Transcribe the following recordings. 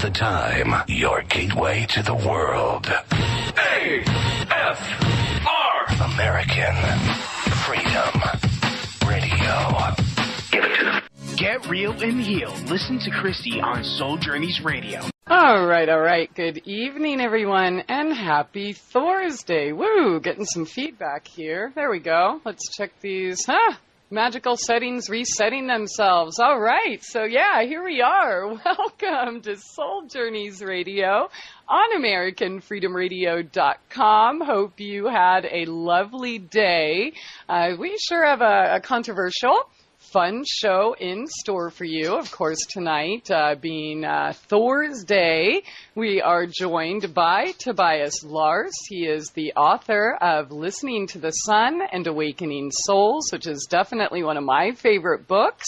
the time, your gateway to the world. A-F-R! American Freedom Radio. Give it to them. Get real and heal. Listen to Christie on Soul Journeys Radio. All right. Good evening, everyone, and happy Thursday. Woo, getting some feedback here. There we go. Let's check these. Magical settings resetting themselves. All right, so yeah, here we are. Welcome to Soul Journeys Radio on AmericanFreedomRadio.com. Hope you had a lovely day. We sure have a controversial, fun show in store for you. Of course, tonight being Thursday, we are joined by Tobias Lars. He is the author of Listening to the Sun and Awakening Souls, which is definitely one of my favorite books,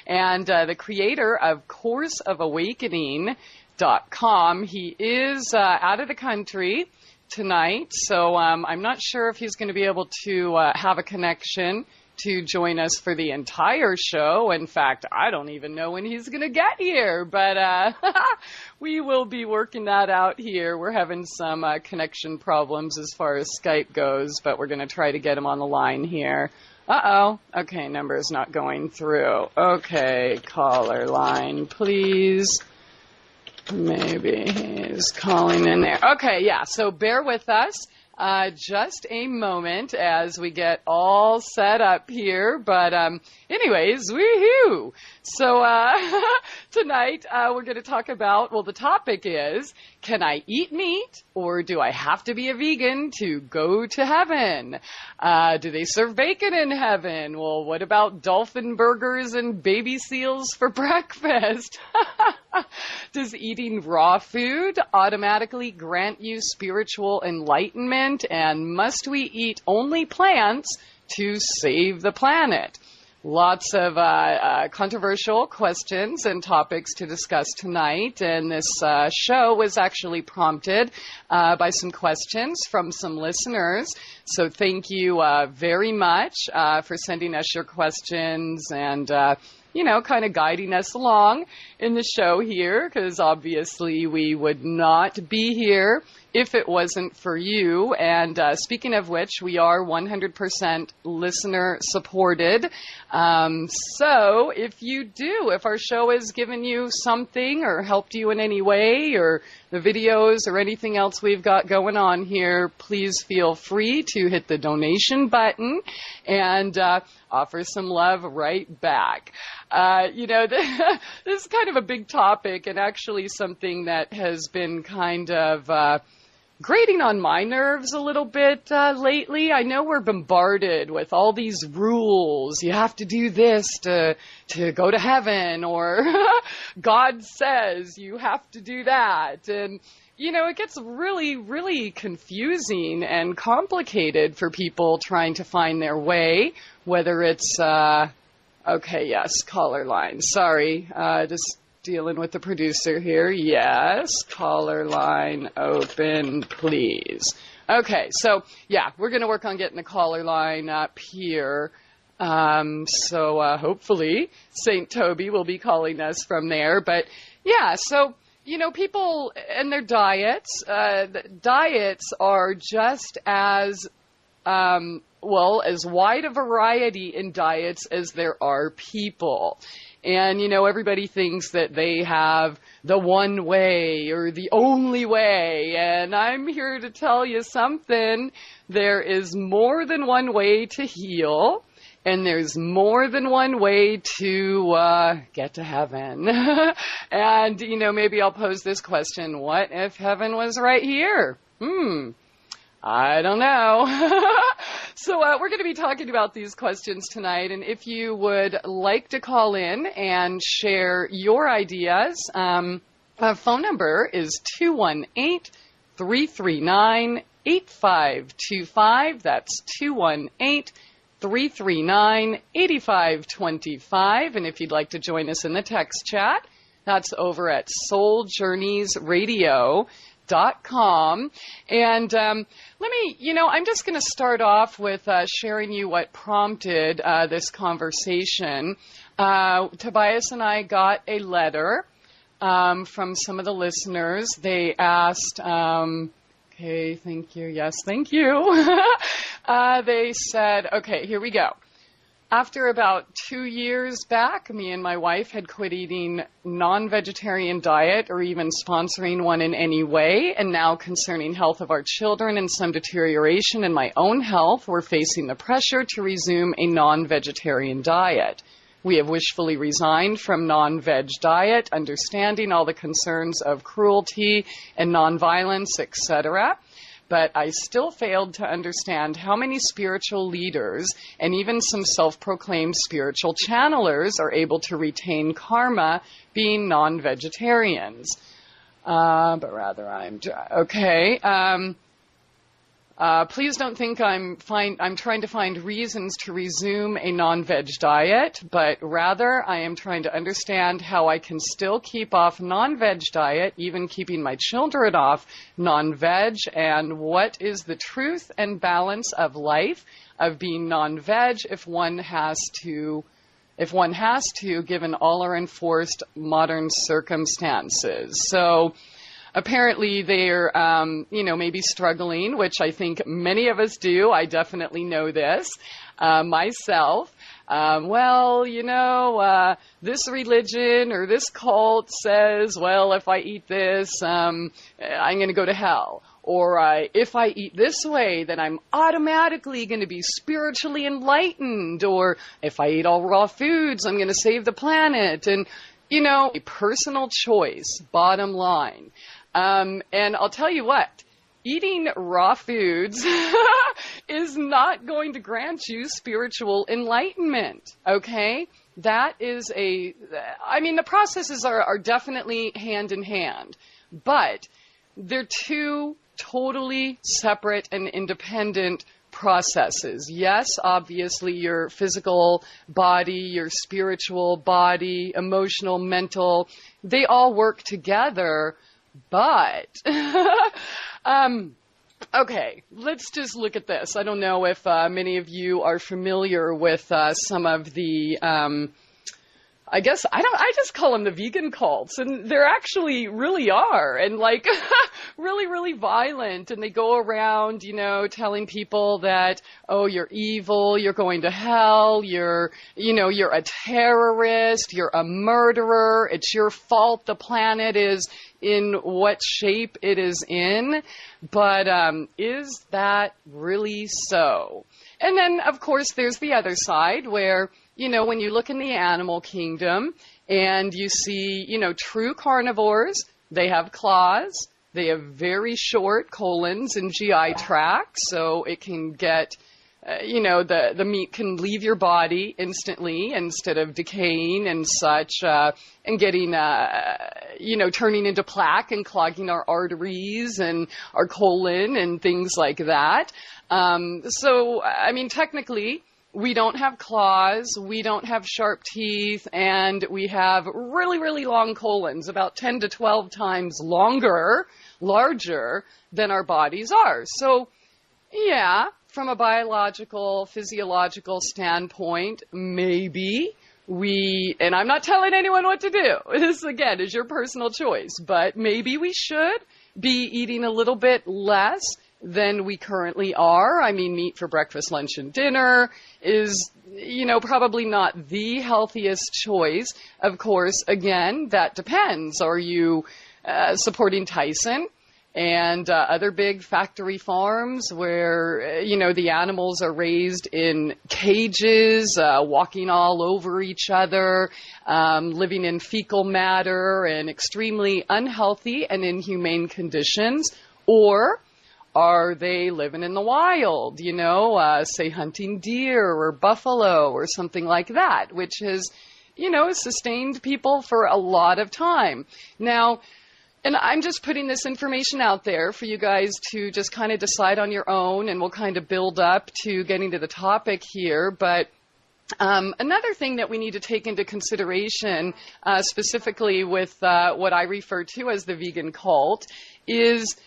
and the creator of CourseOfAwakening.com. He is out of the country tonight, so I'm not sure if he's going to be able to have a connection to join us for the entire show. In fact, I don't even know when he's going to get here, but we will be working that out here. We're having some connection problems as far as Skype goes, but we're going to try to get him on the line here. Uh-oh. Okay, number is not going through. Okay, caller line, please. Maybe he's calling in there. Okay, yeah, so bear with us. Just a moment as we get all set up here. But anyways, woohoo! So tonight we're going to talk about, well, the topic is, can I eat meat or do I have to be a vegan to go to heaven? Do they serve bacon in heaven? Well, what about dolphin burgers and baby seals for breakfast? Does eating raw food automatically grant you spiritual enlightenment? And must we eat only plants to save the planet? Lots of controversial questions and topics to discuss tonight, and this show was actually prompted by some questions from some listeners. So thank you very much for sending us your questions and kind of guiding us along in the show here, because obviously we would not be here if it wasn't for you. And speaking of which, we are 100% listener supported. So if our show has given you something or helped you in any way, or the videos or anything else we've got going on here, please feel free to hit the donation button and offer some love right back. This is kind of a big topic, and actually something that has been kind of grating on my nerves a little bit lately. I know we're bombarded with all these rules. You have to do this to go to heaven, or God says you have to do that. And it gets really, really confusing and complicated for people trying to find their way, whether it's, okay, yes, caller line. Sorry, just dealing with the producer here. Yes, caller line open, please. Okay, so, yeah, we're going to work on getting the caller line up here. So hopefully St. Toby will be calling us from there. But, yeah, so people and their diets, diets are just as, as wide a variety in diets as there are people. And, everybody thinks that they have the one way or the only way. And I'm here to tell you something. There is more than one way to heal. And there's more than one way to get to heaven. And, maybe I'll pose this question. What if heaven was right here? I don't know. So we're going to be talking about these questions tonight. And if you would like to call in and share your ideas, phone number is 218-339-8525. That's 218-339-8525. And if you'd like to join us in the text chat, that's over at souljourneysradio.com. And I'm just going to start off with sharing you what prompted this conversation. Tobias and I got a letter from some of the listeners. They asked, okay, thank you. Yes, thank you. They said, okay, here we go. After about 2 years back, me and my wife had quit eating non-vegetarian diet or even sponsoring one in any way. And now concerning health of our children and some deterioration in my own health, we're facing the pressure to resume a non-vegetarian diet. We have wishfully resigned from non-veg diet, understanding all the concerns of cruelty and nonviolence, etc. But I still failed to understand how many spiritual leaders and even some self-proclaimed spiritual channelers are able to retain karma being non-vegetarians. But rather okay. Please don't think I'm trying to find reasons to resume a non-veg diet, but rather I am trying to understand how I can still keep off non-veg diet, even keeping my children off non-veg, and what is the truth and balance of life of being non-veg if one has to, given all our enforced modern circumstances. So apparently they're, maybe struggling, which I think many of us do. I definitely know this myself. This religion or this cult says, well, if I eat this, I'm going to go to hell. Or if I eat this way, then I'm automatically going to be spiritually enlightened. Or if I eat all raw foods, I'm going to save the planet. And, a personal choice, bottom line. And I'll tell you what, eating raw foods is not going to grant you spiritual enlightenment, okay? That is the processes are definitely hand in hand, but they're two totally separate and independent processes. Yes, obviously your physical body, your spiritual body, emotional, mental, they all work together. But, okay, let's just look at this. I don't know if many of you are familiar with some of the, I just call them the vegan cults, and they're actually really are, and like really, really violent, and they go around, telling people that, oh, you're evil, you're going to hell, you're a terrorist, you're a murderer, it's your fault the planet is in what shape it is in. But is that really so? And then, of course, there's the other side where, when you look in the animal kingdom and you see, true carnivores, they have claws, they have very short colons and GI tracts, so it can get, the meat can leave your body instantly instead of decaying and such, and getting, turning into plaque and clogging our arteries and our colon and things like that. Technically, we don't have claws, we don't have sharp teeth, and we have really, really long colons, about 10 to 12 times larger than our bodies are. So, yeah, from a biological, physiological standpoint, maybe and I'm not telling anyone what to do. This, again, is your personal choice, but maybe we should be eating a little bit less than we currently are. I mean, meat for breakfast, lunch, and dinner is, probably not the healthiest choice. Of course, again, that depends. Are you supporting Tyson and other big factory farms where, the animals are raised in cages, walking all over each other, living in fecal matter and extremely unhealthy and inhumane conditions? Or are they living in the wild, say hunting deer or buffalo or something like that, which has, sustained people for a lot of time. Now, and I'm just putting this information out there for you guys to just kind of decide on your own, and we'll kind of build up to getting to the topic here. But another thing that we need to take into consideration, specifically with what I refer to as the vegan cult, is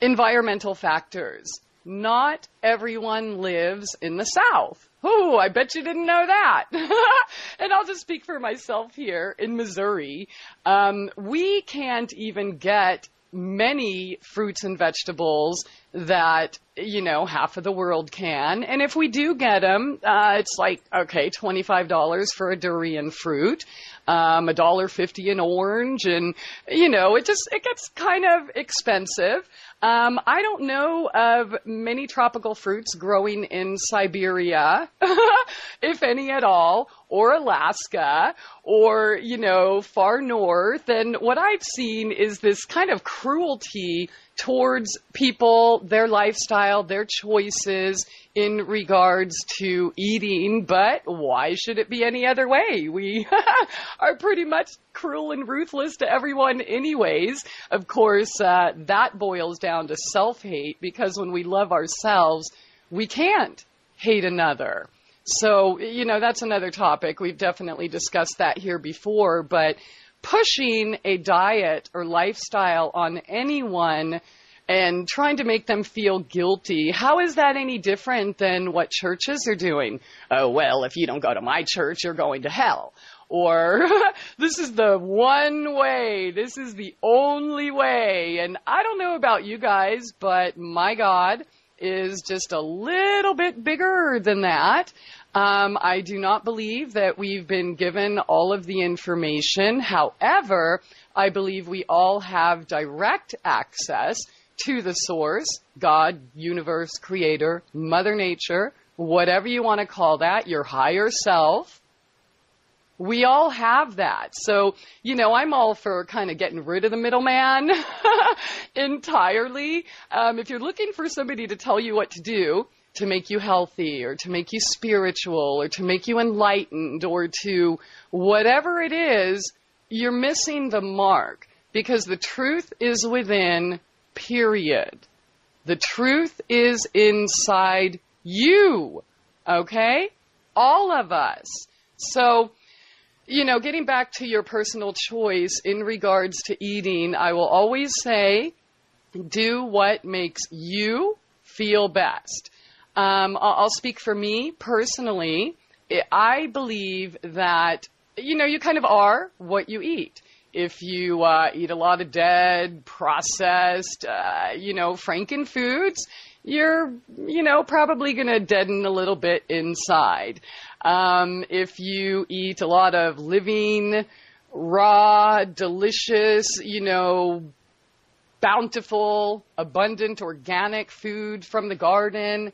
environmental factors. not everyone lives in the South. Oh, I bet you didn't know that. And I'll just speak for myself here in Missouri. We can't even get many fruits and vegetables that, half of the world can. And if we do get them, it's like, okay, $25 for a durian fruit, $1.50 an orange, and, it gets kind of expensive. I don't know of many tropical fruits growing in Siberia, if any at all, or Alaska, or, far north. And what I've seen is this kind of cruelty towards people, their lifestyle, their choices in regards to eating. But why should it be any other way? We are pretty much cruel and ruthless to everyone anyways. Of course, that boils down to self-hate, because when we love ourselves, we can't hate another. So, that's another topic. We've definitely discussed that here before, but pushing a diet or lifestyle on anyone and trying to make them feel guilty, how is that any different than what churches are doing? Oh, well, if you don't go to my church, you're going to hell. Or this is the one way, this is the only way. And I don't know about you guys, but my God is just a little bit bigger than that. I do not believe that we've been given all of the information. However, I believe we all have direct access to the source, God, universe, creator, Mother Nature, whatever you want to call that, your higher self. We all have that. So, I'm all for kind of getting rid of the middleman entirely. If you're looking for somebody to tell you what to do, to make you healthy, or to make you spiritual, or to make you enlightened, or to whatever it is, you're missing the mark, because the truth is within, period. The truth is inside you, okay? All of us. So, getting back to your personal choice in regards to eating, I will always say, do what makes you feel best. I'll speak for me personally. I believe that, you kind of are what you eat. If you eat a lot of dead, processed, Franken foods, you're, probably going to deaden a little bit inside. If you eat a lot of living, raw, delicious, bountiful, abundant, organic food from the garden,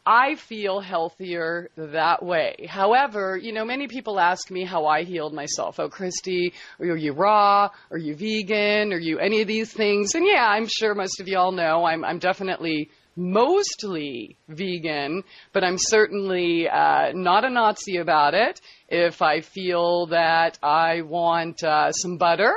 I feel healthier that way. However, many people ask me how I healed myself. Oh, Christie, are you raw? Are you vegan? Are you any of these things? And yeah, I'm sure most of y'all know I'm definitely mostly vegan, but I'm certainly not a Nazi about it. If I feel that I want some butter,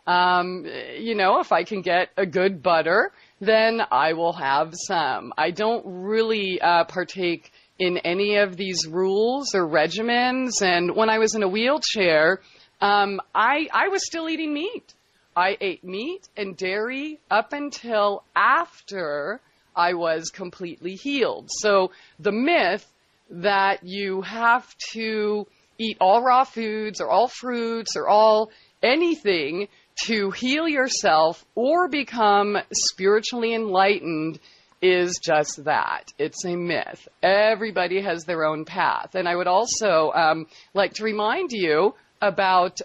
if I can get a good butter, then I will have some. I don't really partake in any of these rules or regimens. And when I was in a wheelchair, I was still eating meat. I ate meat and dairy up until after I was completely healed. So the myth that you have to eat all raw foods or all fruits or all anything to heal yourself or become spiritually enlightened is just that. It's a myth. Everybody has their own path. And I would also like to remind you about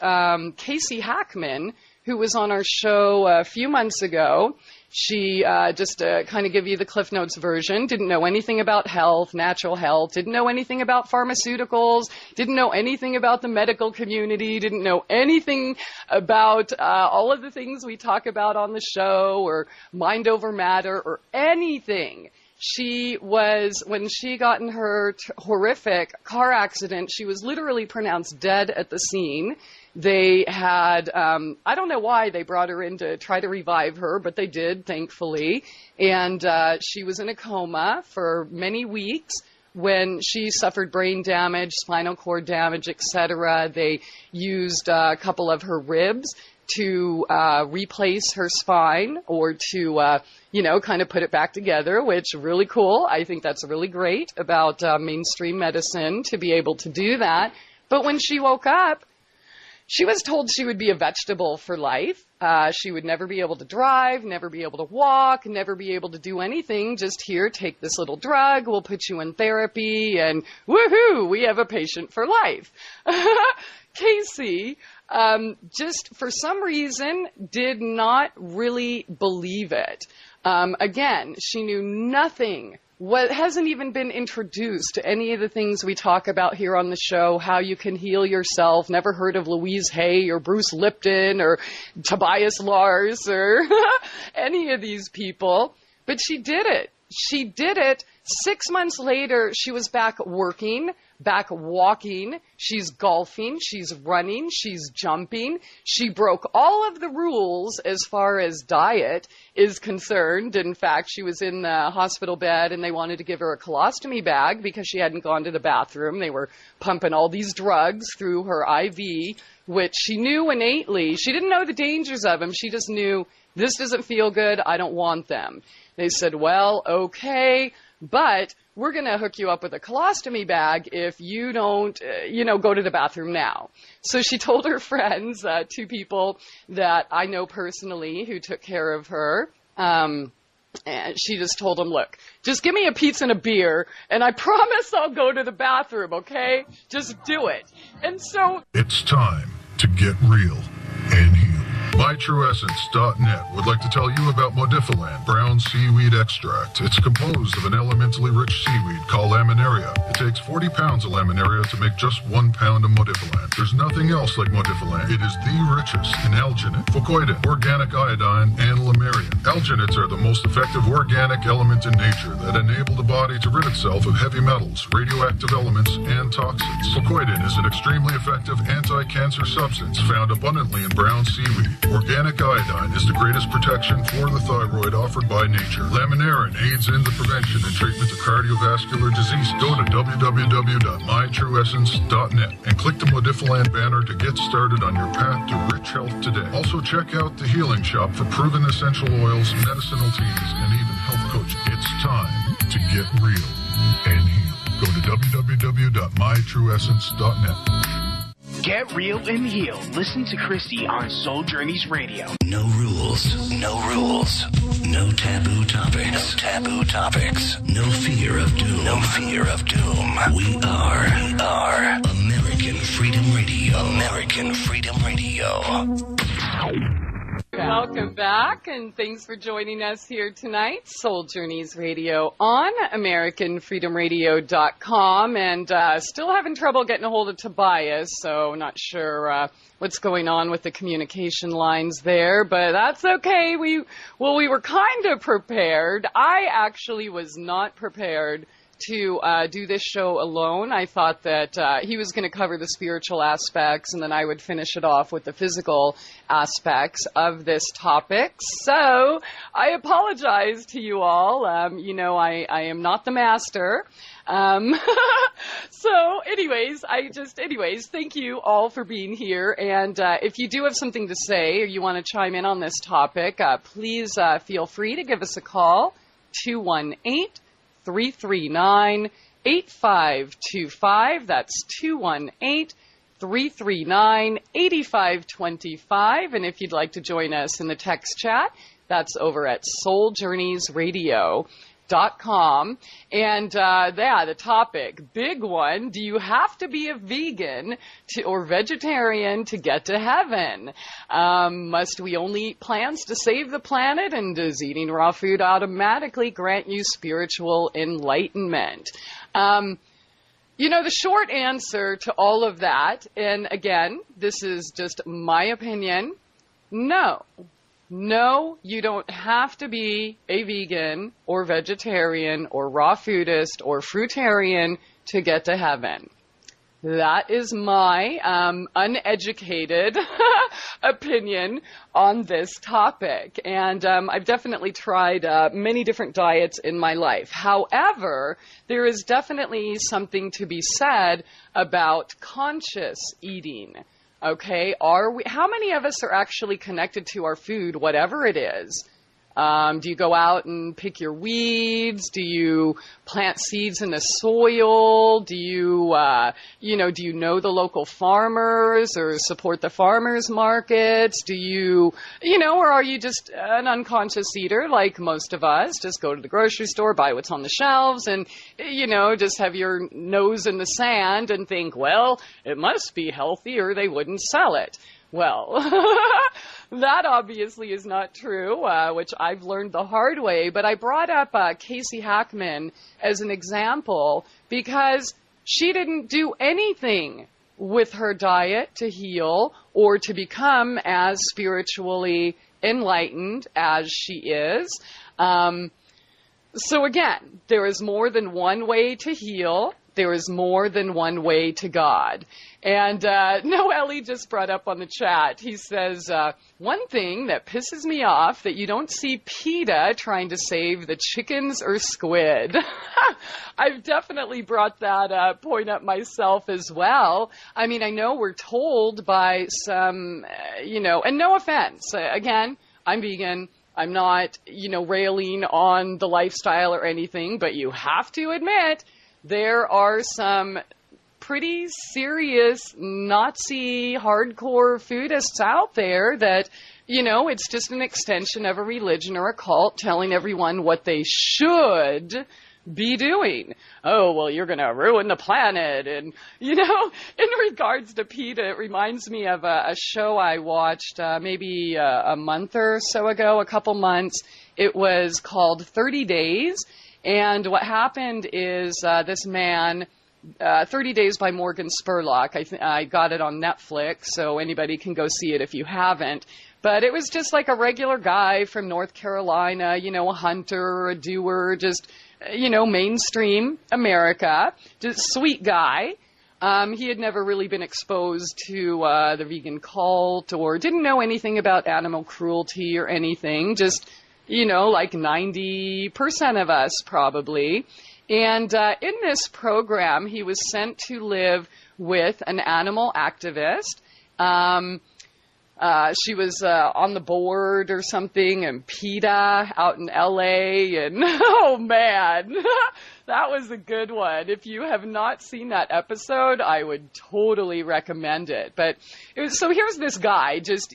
Casey Hackman, who was on our show a few months ago. She, just to kind of give you the Cliff Notes version, didn't know anything about health, natural health, didn't know anything about pharmaceuticals, didn't know anything about the medical community, didn't know anything about all of the things we talk about on the show, or mind over matter, or anything. She was, when she got in her horrific car accident, she was literally pronounced dead at the scene. They had, I don't know why they brought her in to try to revive her, but they did, thankfully. And she was in a coma for many weeks when she suffered brain damage, spinal cord damage, etc., they used a couple of her ribs to replace her spine or to, kind of put it back together, which really cool. I think that's really great about mainstream medicine to be able to do that. But when she woke up, she was told she would be a vegetable for life. She would never be able to drive, never be able to walk, never be able to do anything. Just here, take this little drug, we'll put you in therapy, and woohoo, we have a patient for life. Casey, just for some reason, did not really believe it. Again, she knew nothing. What hasn't even been introduced to any of the things we talk about here on the show, how you can heal yourself. Never heard of Louise Hay or Bruce Lipton or Tobias Lars or any of these people. But she did it. She did it. 6 months later, she was back working, back walking. She's golfing. She's running. She's jumping. She broke all of the rules as far as diet is concerned. In fact, she was in the hospital bed and they wanted to give her a colostomy bag because she hadn't gone to the bathroom. They were pumping all these drugs through her IV, which she knew innately. She didn't know the dangers of them. She just knew, this doesn't feel good. I don't want them. They said, well, okay, but we're going to hook you up with a colostomy bag if you don't, go to the bathroom now. So she told her friends, 2 people that I know personally who took care of her, and she just told them, look, just give me a pizza and a beer, and I promise I'll go to the bathroom, okay? Just do it. And so it's time to get real and heal. MyTrueEssence.net would like to tell you about Modifiland brown seaweed extract. It's composed of an elementally rich seaweed called laminaria. It takes 40 pounds of laminaria to make just 1 pound of Modifiland. There's nothing else like Modifiland. It is the richest in alginate, fucoidin, organic iodine, and lamarian. Alginates are the most effective organic element in nature that enable the body to rid itself of heavy metals, radioactive elements, and toxins. Fucoidin is an extremely effective anti-cancer substance found abundantly in brown seaweed. Organic iodine is the greatest protection for the thyroid offered by nature. Laminarin aids in the prevention and treatment of cardiovascular disease. Go to www.mytrueessence.net and click the Modifiland banner to get started on your path to rich health today. Also check out the Healing Shop for proven essential oils, medicinal teas, and even health coaching. It's time to get real and heal. Go to www.mytrueessence.net. Get real and heal. Listen to Christie on Soul Journeys Radio. No rules. No rules. No taboo topics. No taboo topics. No fear of doom. No fear of doom. We are American Freedom Radio. American Freedom Radio. welcome back, and thanks for joining us here tonight. Soul Journeys Radio on AmericanFreedomRadio.com, and still having trouble getting a hold of Tobias, so not sure what's going on with the communication lines there, but that's okay. We were kind of prepared. I actually was not prepared to do this show alone. I thought that he was going to cover the spiritual aspects, and then I would finish it off with the physical aspects of this topic. So I apologize to you all. I am not the master. So anyways, thank you all for being here. And if you do have something to say or you want to chime in on this topic, please feel free to give us a call, 218-339-8525. That's 218-339-8525. And if you'd like to join us in the text chat, that's over at souljourneysradio.com. And the topic, big one, do you have to be a vegan or vegetarian to get to heaven? Must we only eat plants to save the planet? And does eating raw food automatically grant you spiritual enlightenment? The short answer to all of that, and again, this is just my opinion, no. No, you don't have to be a vegan or vegetarian or raw foodist or fruitarian to get to heaven. that is my uneducated opinion on this topic. And I've definitely tried many different diets in my life. However, there is definitely something to be said about conscious eating. Okay, how many of us are actually connected to our food, whatever it is? Do you go out and pick your weeds? Do you plant seeds in the soil? Do you know the local farmers or support the farmers markets? Do you, or are you just an unconscious eater like most of us? Just go to the grocery store, buy what's on the shelves, and, just have your nose in the sand and think, well, it must be healthy or they wouldn't sell it. Well, that obviously is not true, which I've learned the hard way. But I brought up Casey Hackman as an example because she didn't do anything with her diet to heal or to become as spiritually enlightened as she is. So again, there is more than one way to heal. There is more than one way to God. And Noelle just brought up on the chat, he says, one thing that pisses me off that you don't see PETA trying to save the chickens or squid. I've definitely brought that point up myself as well. I mean, I know we're told by some, and no offense. Again, I'm vegan. I'm not, railing on the lifestyle or anything, but you have to admit there are some pretty serious Nazi hardcore foodists out there that, it's just an extension of a religion or a cult telling everyone what they should be doing. Oh, well, you're going to ruin the planet. And, in regards to PETA, it reminds me of a show I watched maybe a month or so ago, a couple months. It was called 30 Days. And what happened is this man, 30 Days by Morgan Spurlock, I got it on Netflix, so anybody can go see it if you haven't. But it was just like a regular guy from North Carolina, a hunter, a doer, just, mainstream America, just sweet guy. He had never really been exposed to the vegan cult or didn't know anything about animal cruelty or anything, just like 90% of us probably. And in this program, he was sent to live with an animal activist. She was on the board or something, and PETA out in LA, and oh man, that was a good one. If you have not seen that episode, I would totally recommend it. But so here's this guy just,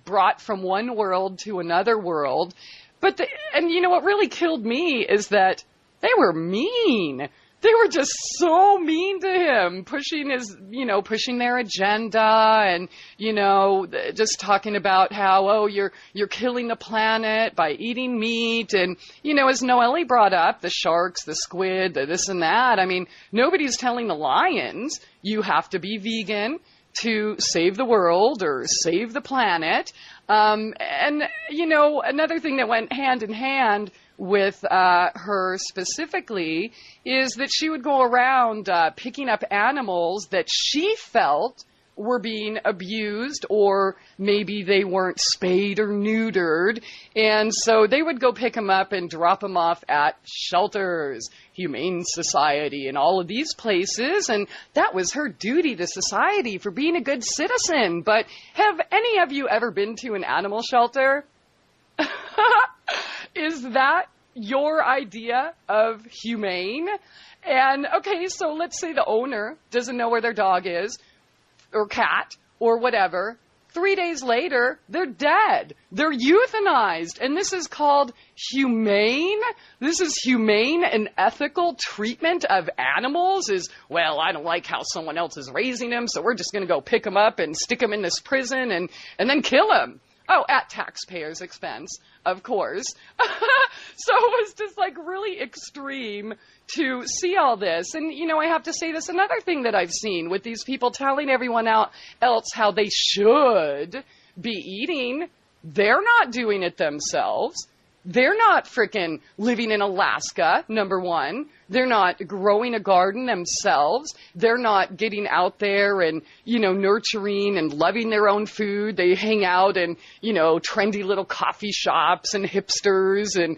brought from one world to another world. But what really killed me is that they were mean. They were just so mean to him, pushing their agenda and, just talking about how, you're killing the planet by eating meat. And, as Noelle brought up, the sharks, the squid, the this and that. I mean, nobody's telling the lions you have to be vegan to save the world or save the planet. And, another thing that went hand in hand with her specifically is that she would go around picking up animals that she felt were being abused, or maybe they weren't spayed or neutered, and so they would go pick them up and drop them off at shelters, Humane Society, and all of these places, and that was her duty to society for being a good citizen. But have any of you ever been to an animal shelter? Is that your idea of humane? And okay, so let's say the owner doesn't know where their dog is, or cat, or whatever. 3 days later, they're dead. They're euthanized. And this is called humane? This is humane and ethical treatment of animals? Well, I don't like how someone else is raising them, so we're just going to go pick them up and stick them in this prison and then kill them. Oh, at taxpayers' expense, of course. So it was just like really extreme to see all this. And, I have to say this, another thing that I've seen with these people telling everyone else how they should be eating, they're not doing it themselves. They're not frickin' living in Alaska, number one. They're not growing a garden themselves. They're not getting out there and, nurturing and loving their own food. They hang out in, trendy little coffee shops and hipsters and,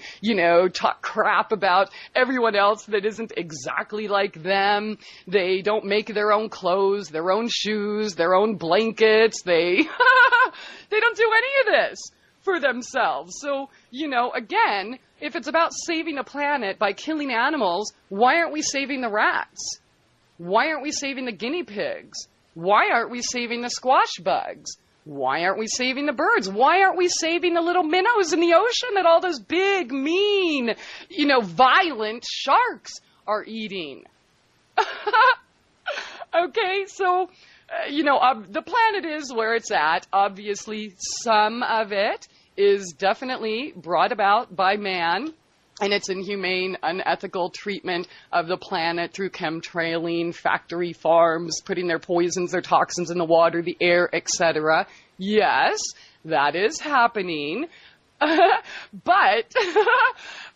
talk crap about everyone else that isn't exactly like them. They don't make their own clothes, their own shoes, their own blankets. They don't do any of this for themselves. So, again, if it's about saving a planet by killing animals, why aren't we saving the rats? Why aren't we saving the guinea pigs? Why aren't we saving the squash bugs? Why aren't we saving the birds? Why aren't we saving the little minnows in the ocean that all those big, mean, violent sharks are eating? Okay, so, the planet is where it's at. Obviously, some of it is definitely brought about by man, and its inhumane, unethical treatment of the planet through chemtrailing, factory farms, putting their poisons, their toxins in the water, the air, etc. Yes, that is happening. But,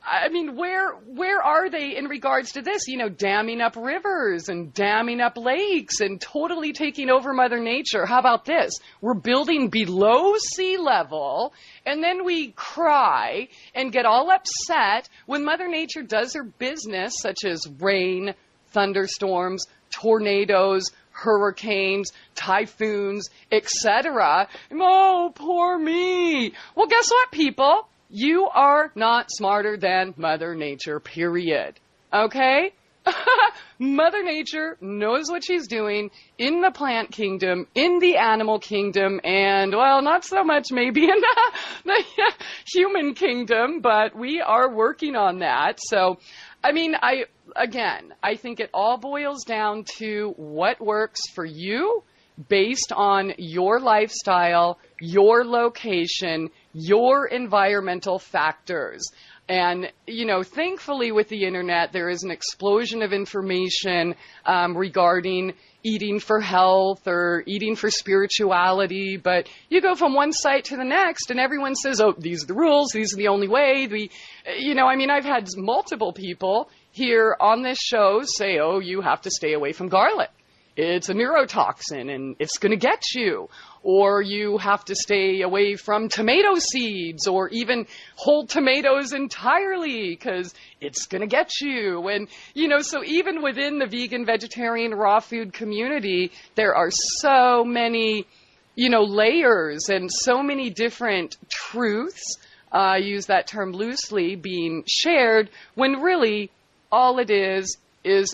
I mean, where are they in regards to this? Damming up rivers and damming up lakes and totally taking over Mother Nature. How about this? We're building below sea level, and then we cry and get all upset when Mother Nature does her business, such as rain, thunderstorms, tornadoes, hurricanes, typhoons, etc. Oh, poor me. Well, guess what, people? You are not smarter than Mother Nature, period. Okay? Mother Nature knows what she's doing in the plant kingdom, in the animal kingdom, and, well, not so much maybe in the human kingdom, but we are working on that. So, I mean, I think it all boils down to what works for you based on your lifestyle, your location, your environmental factors. And, thankfully with the internet, there is an explosion of information regarding eating for health or eating for spirituality. But you go from one site to the next and everyone says, oh, these are the rules, these are the only way. I've had multiple people here on this show say, oh, you have to stay away from garlic. It's a neurotoxin and it's going to get you. Or you have to stay away from tomato seeds or even whole tomatoes entirely because it's going to get you. And, so even within the vegan, vegetarian, raw food community, there are so many, layers and so many different truths, I use that term loosely, being shared when really all it is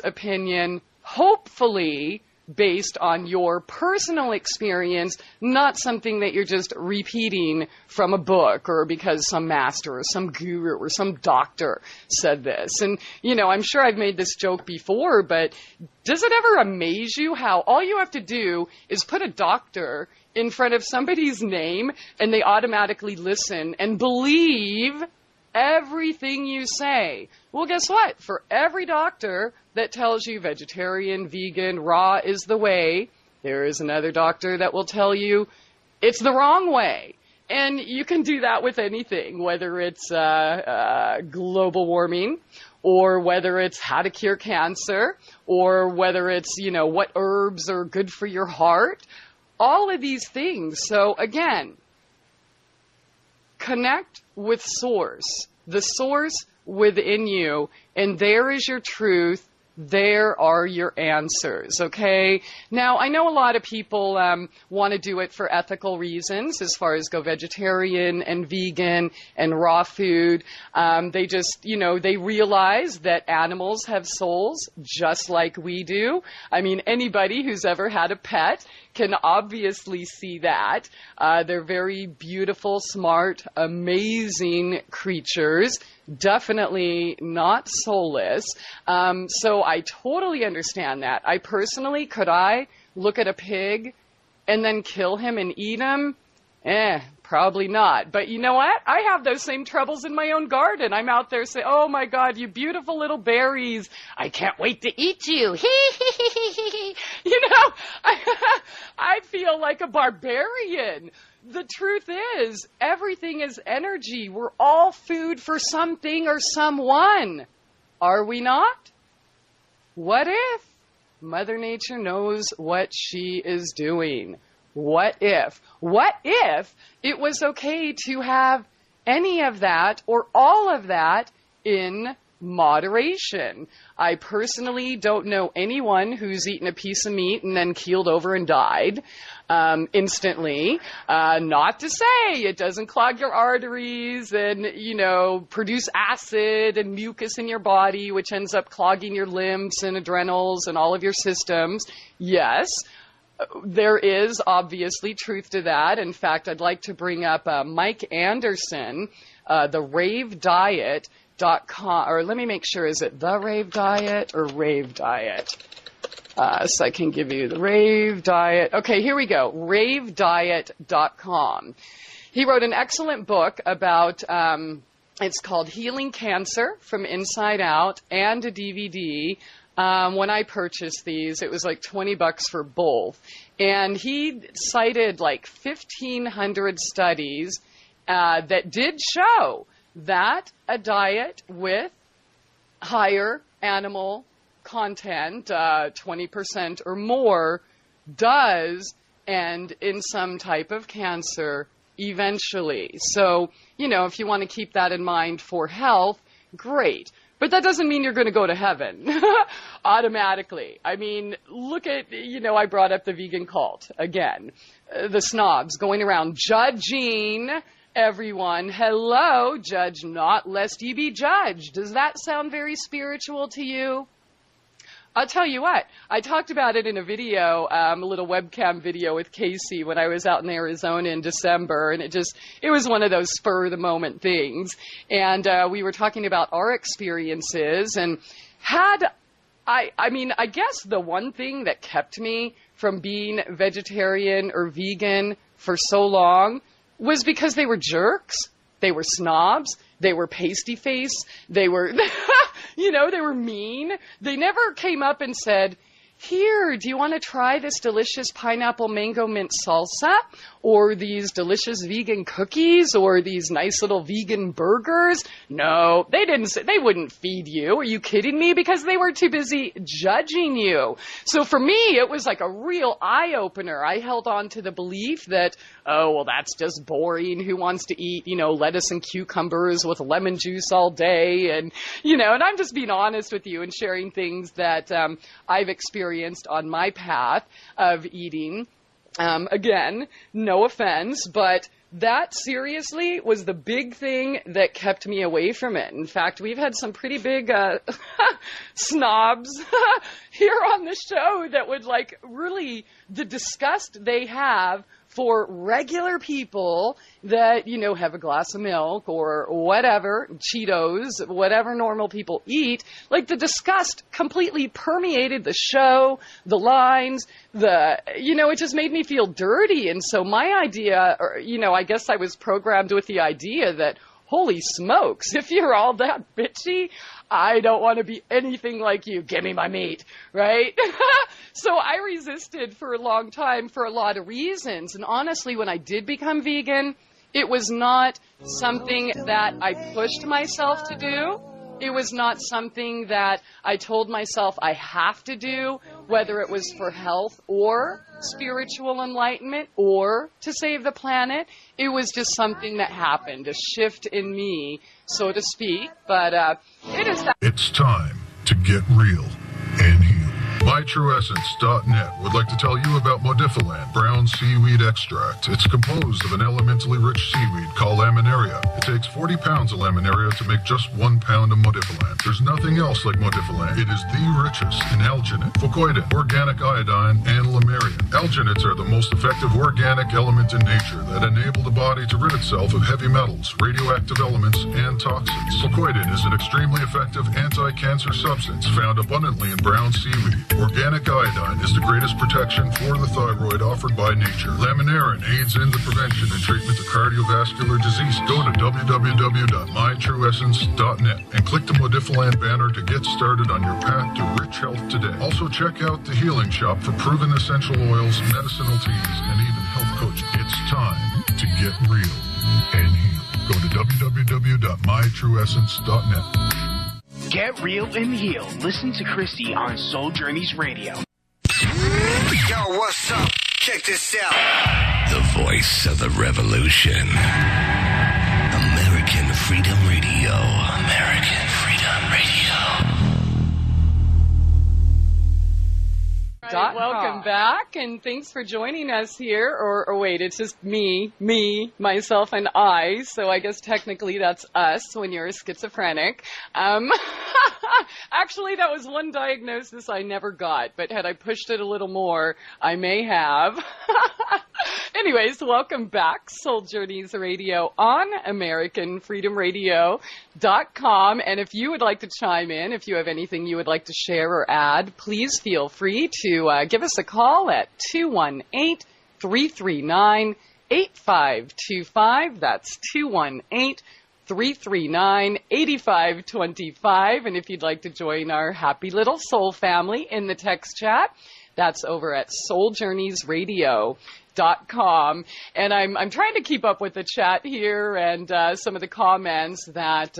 opinion, hopefully based on your personal experience, not something that you're just repeating from a book or because some master or some guru or some doctor said this. And, I'm sure I've made this joke before, but does it ever amaze you how all you have to do is put a doctor in front of somebody's name and they automatically listen and believe everything you say? Well, guess what? For every doctor that tells you vegetarian, vegan, raw is the way, there is another doctor that will tell you it's the wrong way. And you can do that with anything, whether it's global warming or whether it's how to cure cancer or whether it's, what herbs are good for your heart. All of these things. So again, connect with source, the source within you, and there is your truth. There are your answers, okay? Now, I know a lot of people want to do it for ethical reasons, as far as go vegetarian and vegan and raw food. They just, they realize that animals have souls just like we do. I mean, anybody who's ever had a pet can obviously see that. They're very beautiful, smart, amazing creatures. Definitely not soulless. So I totally understand that. I personally, could I look at a pig and then kill him and eat him? Probably not. But you know what? I have those same troubles in my own garden. I'm out there saying, oh my God, you beautiful little berries. I can't wait to eat you. You know, I feel like a barbarian. The truth is, everything is energy. We're all food for something or someone. Are we not? What if Mother Nature knows what she is doing? What if? What if it was okay to have any of that or all of that in moderation? I personally don't know anyone who's eaten a piece of meat and then keeled over and died instantly. Not to say it doesn't clog your arteries and, you know, produce acid and mucus in your body, which ends up clogging your limbs and adrenals and all of your systems. Yes. There is obviously truth to that. In fact, I'd like to bring up Mike Anderson, the Rave Diet.com, or let me make sure, is it the Rave Diet or Rave Diet? So I can give you the Rave Diet. Okay, here we go, RaveDiet.com. He wrote an excellent book about, it's called Healing Cancer from Inside Out, and a DVD. When I purchased these, it was like $20 for both. And he cited like 1,500 studies that did show that a diet with higher animal content, 20% or more, does end in some type of cancer eventually. So, you know, if you want to keep that in mind for health, great. But that doesn't mean you're going to go to heaven automatically. I mean, look at, you know, I brought up the vegan cult again. The snobs going around judging everyone. Hello, judge not lest ye be judged. Does that sound very spiritual to you? I'll tell you what, I talked about it in a video, a little webcam video with Casey when I was out in Arizona in December, and it was one of those spur-of-the-moment things. And we were talking about our experiences, and I guess the one thing that kept me from being vegetarian or vegan for so long was because they were jerks, they were snobs, they were pasty-faced, they were... You know, they were mean. They never came up and said, here, do you want to try this delicious pineapple mango mint salsa? Or these delicious vegan cookies? Or these nice little vegan burgers? No, they didn't say, they wouldn't feed you. Are you kidding me? Because they were too busy judging you. So for me, it was like a real eye-opener. I held on to the belief that, oh, well, that's just boring. Who wants to eat, you know, lettuce and cucumbers with lemon juice all day? And, you know, and I'm just being honest with you and sharing things that I've experienced on my path of eating. Again, no offense, but that seriously was the big thing that kept me away from it. In fact, we've had some pretty big snobs here on the show that would like really the disgust they have for regular people that, you know, have a glass of milk or whatever, Cheetos, whatever normal people eat, like the disgust completely permeated the show, the lines, you know, it just made me feel dirty. And so my idea, or, you know, I guess I was programmed with the idea that, holy smokes, if you're all that bitchy, I don't want to be anything like you. Give me my meat, right? So I resisted for a long time for a lot of reasons. And honestly, when I did become vegan, it was not something that I pushed myself to do. It was not something that I told myself I have to do, whether it was for health or spiritual enlightenment or to save the planet. It was just something that happened, a shift in me, so to speak. But it is that. It's time to get real and heal. MyTrueEssence.net would like to tell you about Modifiland brown seaweed extract. It's composed of an elementally rich seaweed called laminaria. It takes 40 pounds of laminaria to make just 1 pound of Modifiland. There's nothing else like Modifiland. It is the richest in alginate, fucoidin, organic iodine, and lamarian. Alginates are the most effective organic element in nature that enable the body to rid itself of heavy metals, radioactive elements, and toxins. Fucoidin is an extremely effective anti-cancer substance found abundantly in brown seaweed. Organic iodine is the greatest protection for the thyroid offered by nature. Laminarin aids in the prevention and treatment of cardiovascular disease. Go to www.mytrueessence.net and click the Modifiland banner to get started on your path to rich health today. Also check out the Healing Shop for proven essential oils, medicinal teas, and even health coaching. It's time to get real and heal. Go to www.mytrueessence.net. Get real and heal. Listen to Christie on Soul Journeys Radio. Yo, what's up? Check this out. The voice of the revolution. American Freedom Radio. American Freedom Radio. Welcome back, and thanks for joining us here. Or wait, it's just me, myself, and I. So I guess technically that's us when you're a schizophrenic. Actually, that was one diagnosis I never got, but had I pushed it a little more, I may have. Anyways, welcome back, Soul Journeys Radio on AmericanFreedomRadio.com. And if you would like to chime in, if you have anything you would like to share or add, please feel free to give us a call at 218-339-8525. That's 218-339-8525. And if you'd like to join our happy little soul family in the text chat, that's over at souljourneysradio.com. And I'm trying to keep up with the chat here and some of the comments that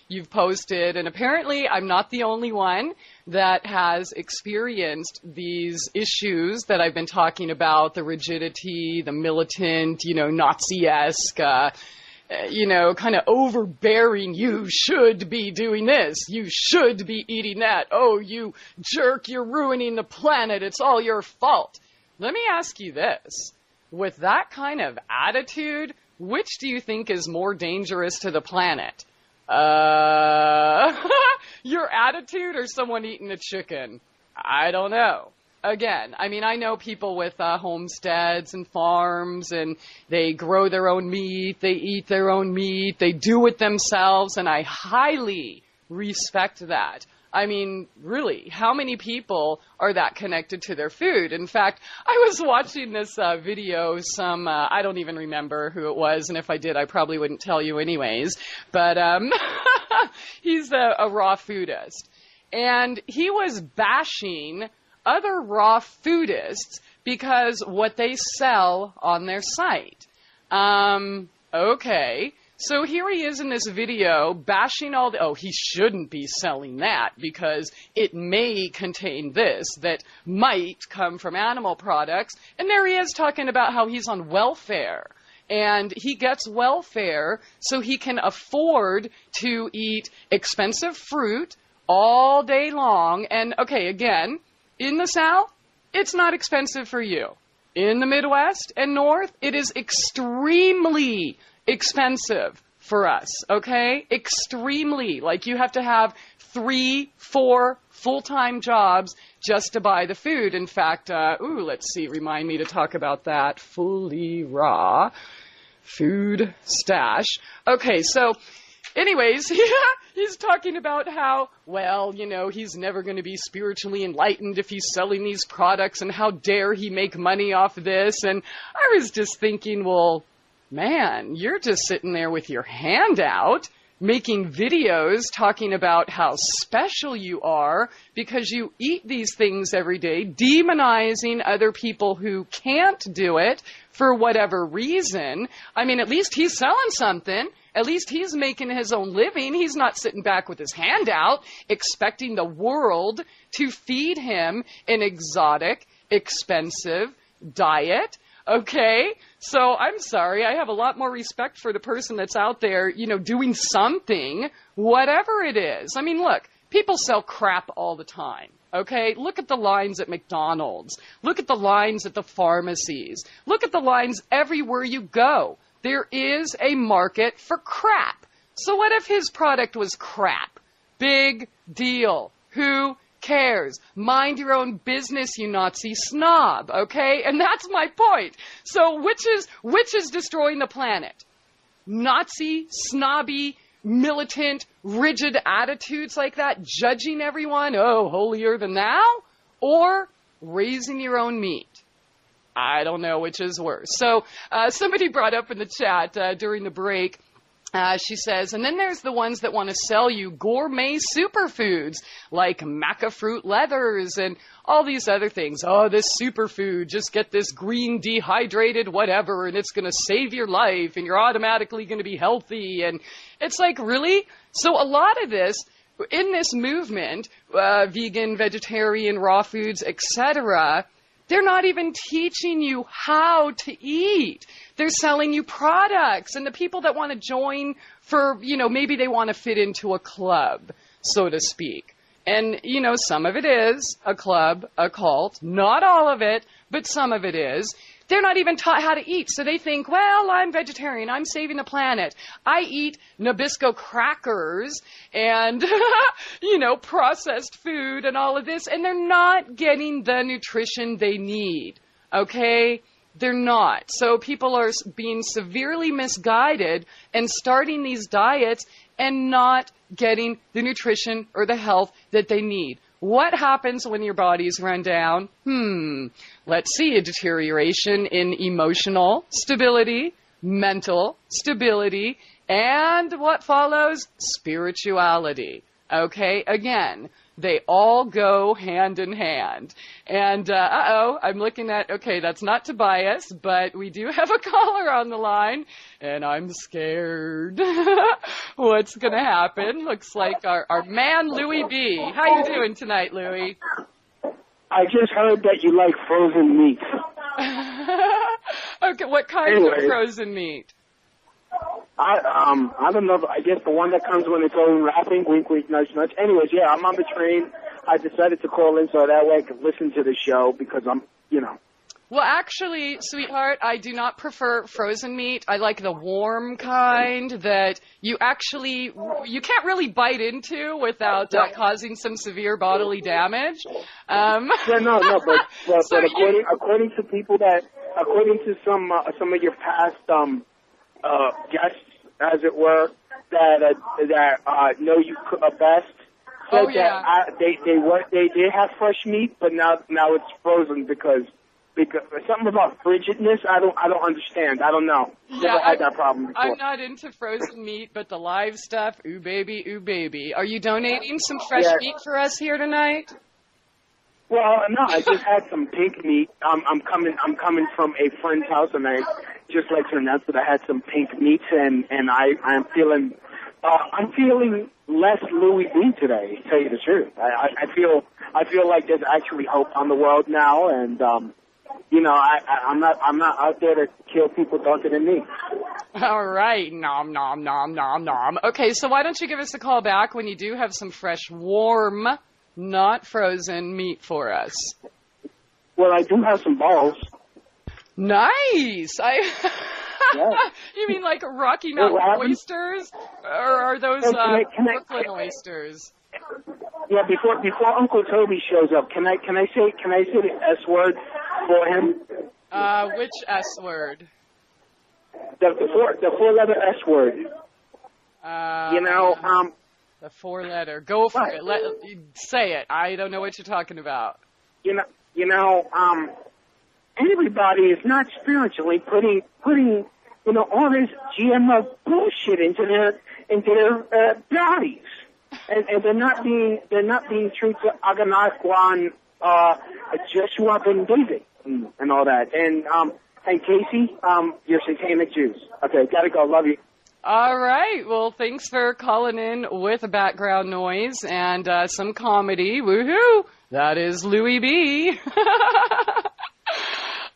you've posted. And apparently I'm not the only one that has experienced these issues that I've been talking about, the rigidity, the militant, Nazi-esque, kind of overbearing, you should be doing this, you should be eating that, oh, you jerk, you're ruining the planet, it's all your fault. Let me ask you this. With that kind of attitude, which do you think is more dangerous to the planet? Your attitude or someone eating a chicken? I don't know. Again, I know people with homesteads and farms, and they grow their own meat, they eat their own meat, they do it themselves, and I highly respect that. Really, how many people are that connected to their food? In fact, I was watching this video, I don't even remember who it was, and if I did, I probably wouldn't tell you anyways, but he's a raw foodist, and he was bashing other raw foodists because what they sell on their site. Okay. So here he is in this video bashing he shouldn't be selling that because it may contain this that might come from animal products. And there he is talking about how he's on welfare. And he gets welfare so he can afford to eat expensive fruit all day long. And okay, again, in the South, it's not expensive for you. In the Midwest and North, it is extremely expensive for us, okay? Extremely. Like you have to have 3-4 full-time jobs just to buy the food. In fact, let's see, remind me to talk about that. Fully raw food stash. Okay, so anyways, he's talking about how, he's never going to be spiritually enlightened if he's selling these products, and how dare he make money off this. And I was just thinking, well, man, you're just sitting there with your hand out, making videos talking about how special you are because you eat these things every day, demonizing other people who can't do it for whatever reason. At least he's selling something. At least he's making his own living. He's not sitting back with his hand out, expecting the world to feed him an exotic, expensive diet. Okay, so I'm sorry, I have a lot more respect for the person that's out there, doing something, whatever it is. Look, people sell crap all the time, okay? Look at the lines at McDonald's. Look at the lines at the pharmacies. Look at the lines everywhere you go. There is a market for crap. So what if his product was crap? Big deal. Who cares? Mind your own business, you Nazi snob, okay? And that's my point. So which is destroying the planet? Nazi, snobby, militant, rigid attitudes like that, judging everyone, holier than thou? or raising your own meat. I don't know which is worse. So somebody brought up in the chat during the break, she says, and then there's the ones that want to sell you gourmet superfoods like maca fruit leathers and all these other things. Oh, this superfood, just get this green dehydrated whatever, and it's going to save your life, and you're automatically going to be healthy. And it's like, really? So a lot of this, in this movement, vegan, vegetarian, raw foods, etc., they're not even teaching you how to eat. They're selling you products. And the people that want to join for, maybe they want to fit into a club, so to speak. And, some of it is a club, a cult. Not all of it, but some of it is. They're not even taught how to eat. So they think, well, I'm vegetarian. I'm saving the planet. I eat Nabisco crackers and, processed food and all of this. And they're not getting the nutrition they need. Okay? They're not. So people are being severely misguided and starting these diets and not getting the nutrition or the health that they need. What happens when your body's run down? Let's see, a deterioration in emotional stability, mental stability, and what follows? Spirituality. Okay, again, they all go hand in hand. And, I'm looking at, okay, that's not Tobias, but we do have a caller on the line, and I'm scared. What's going to happen? Looks like our man, Louie B. How you doing tonight, Louie? I just heard that you like frozen meat. Okay, what kind of frozen meat? I don't know. I guess the one that comes with its own wrapping. Wink, wink, nudge, nudge. Anyways, yeah, I'm on the train. I decided to call in so that way I could listen to the show because I'm. Well, actually, sweetheart, I do not prefer frozen meat. I like the warm kind that you can't really bite into without causing some severe bodily damage. Yeah, no, but according to people according to some of your past guests, as it were, that know you best, said that they did have fresh meat, but now it's frozen because something about frigidness. I don't understand. I don't know. Never had that problem before. I'm not into frozen meat, but the live stuff, ooh baby, ooh baby. Are you donating some fresh meat for us here tonight? Well, no, I just had some pink meat. I'm coming from a friend's house, and I just like to announce that I had some pink meats, and I'm feeling less Louis B today. To tell you the truth, I feel like there's actually hope on the world now, and I'm not out there to kill people darker than me. All right, nom nom nom nom nom. Okay, so why don't you give us a call back when you do have some fresh, warm, not frozen meat for us? Well, I do have some balls. Nice. Yeah. You mean like Rocky Mountain oysters, or are those Brooklyn oysters? Yeah, before Uncle Toby shows up, can I say the S word for him? Which S word? The four-letter S word. The four-letter. Go for it. Say it. I don't know what you're talking about. Everybody is not spiritually putting all this GMO bullshit into their bodies, and they're not being true to Aganakwan, Joshua ben David, and all that. And Casey, you're satanic Jews. Okay, gotta go. Love you. All right. Well, thanks for calling in with background noise and some comedy. Woohoo! That is Louie B.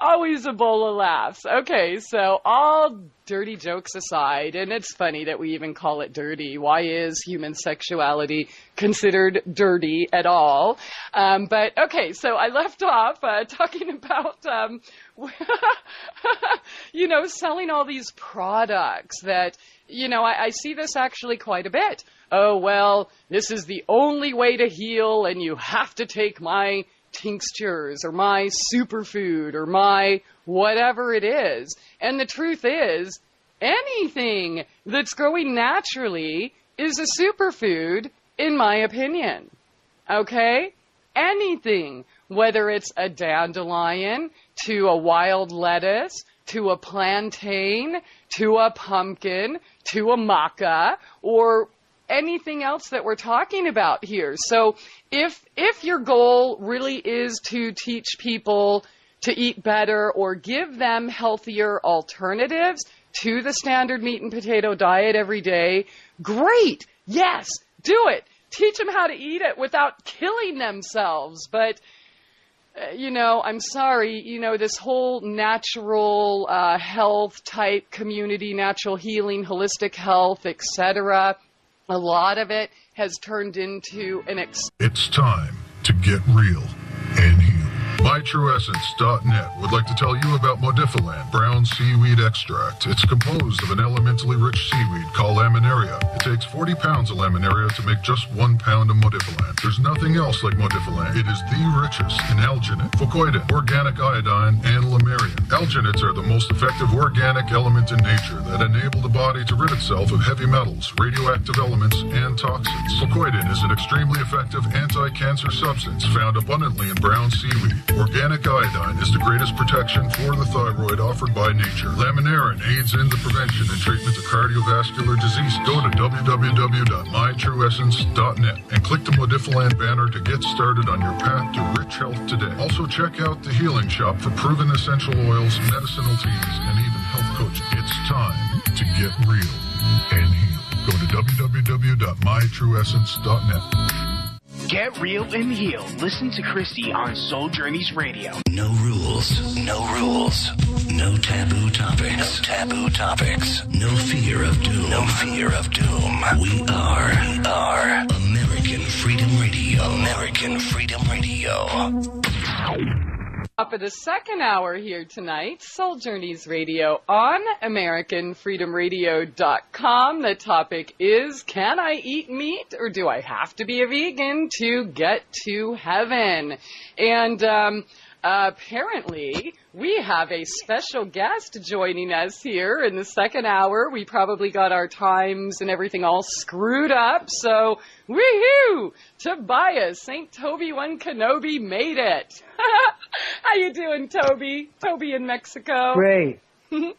Always a bowl of laughs. Okay, so all dirty jokes aside, and it's funny that we even call it dirty. Why is human sexuality considered dirty at all? But okay, so I left off talking about, selling all these products that, I see this actually quite a bit. Oh, well, this is the only way to heal, and you have to take my tinctures or my superfood or my whatever it is. And the truth is, anything that's growing naturally is a superfood, in my opinion. Okay? Anything. whether it's a dandelion, to a wild lettuce, to a plantain, to a pumpkin, to a maca, or anything else that we're talking about here. So if your goal really is to teach people to eat better or give them healthier alternatives to the standard meat and potato diet every day, great. Yes, do it. Teach them how to eat it without killing themselves. But I'm sorry, this whole natural health type community, natural healing, holistic health, etc., a lot of it has turned into It's time to get real and heal. MyTrueEssence.net would like to tell you about Modifiland brown seaweed extract. It's composed of an elementally rich seaweed called laminaria. It takes 40 pounds of laminaria to make just 1 pound of Modifiland. There's nothing else like Modifiland. It is the richest in alginate, fucoidin, organic iodine, and lamarian. Alginates are the most effective organic element in nature that enable the body to rid itself of heavy metals, radioactive elements, and toxins. Fucoidin is an extremely effective anti-cancer substance found abundantly in brown seaweed. Organic iodine is the greatest protection for the thyroid offered by nature. Laminarin aids in the prevention and treatment of cardiovascular disease. Go to www.mytrueessence.net and click the Modifiland banner to get started on your path to rich health today. Also check out the Healing Shop for proven essential oils, medicinal teas, and even health coaching. It's time to get real and heal. Go to www.mytrueessence.net. Get real and heal. Listen to Christie on Soul Journeys Radio. No rules, no rules. No taboo topics, no taboo topics. No fear of doom, no fear of doom. We are American Freedom Radio. American Freedom Radio. Up at the second hour here tonight, Soul Journeys Radio on AmericanFreedomRadio.com. The topic is, can I eat meat or do I have to be a vegan to get to heaven? And apparently, we have a special guest joining us here in the second hour. We probably got our times and everything all screwed up, so woohoo! Tobias, St. Toby One Kenobi made it. How you doing, Toby? Toby in Mexico. Great.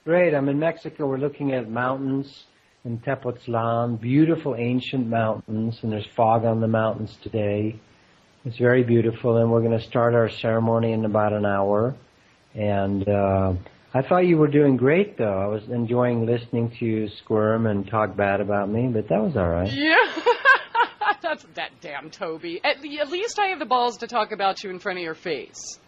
Great. I'm in Mexico. We're looking at mountains in Tepoztlan, beautiful ancient mountains, and there's fog on the mountains today. It's very beautiful, and we're going to start our ceremony in about an hour. And I thought you were doing great, though. I was enjoying listening to you squirm and talk bad about me, but that was all right. Yeah. That's that damn Toby. At least I have the balls to talk about you in front of your face.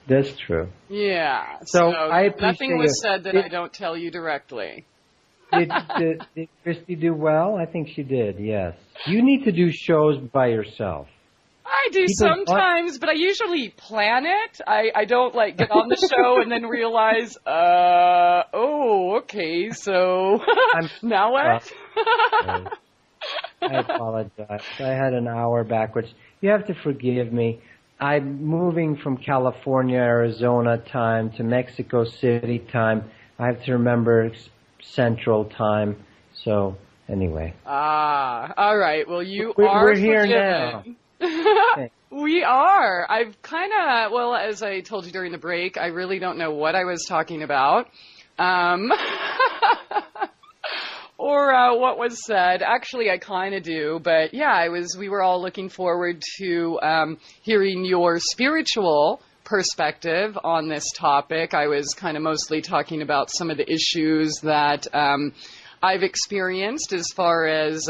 That's true. Yeah. So I appreciate nothing was said that I don't tell you directly. Did Christie do well? I think she did, yes. You need to do shows by yourself. I do sometimes, but I usually plan it. I don't get on the show and then realize, okay, so now what? I apologize. I had an hour backwards. You have to forgive me. I'm moving from California, Arizona time to Mexico City time. I have to remember Central time. So, anyway. All right. Well, we're here now. We are. I've kind of, as I told you during the break, I really don't know what I was talking about. Or what was said. Actually, I kind of do, but yeah, we were all looking forward to hearing your spiritual perspective on this topic. I was kind of mostly talking about some of the issues that I've experienced as far as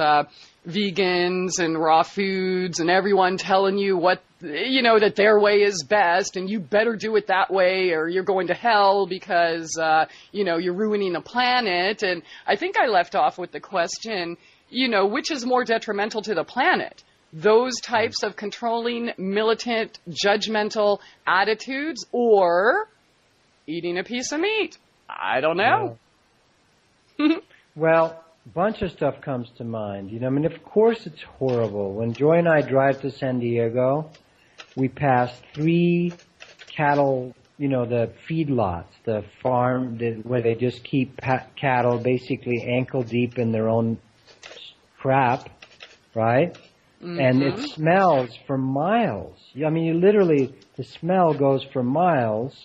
vegans and raw foods and everyone telling you that their way is best and you better do it that way or you're going to hell because, you're ruining the planet. And I think I left off with the question, which is more detrimental to the planet? Those types of controlling, militant, judgmental attitudes or eating a piece of meat? I don't know. Well, a bunch of stuff comes to mind. Of course it's horrible. When Joy and I drive to San Diego, we pass 3 cattle, the feedlots, the farm where they just keep cattle basically ankle deep in their own crap, right? And it smells for miles. I mean, you literally, the smell goes for miles,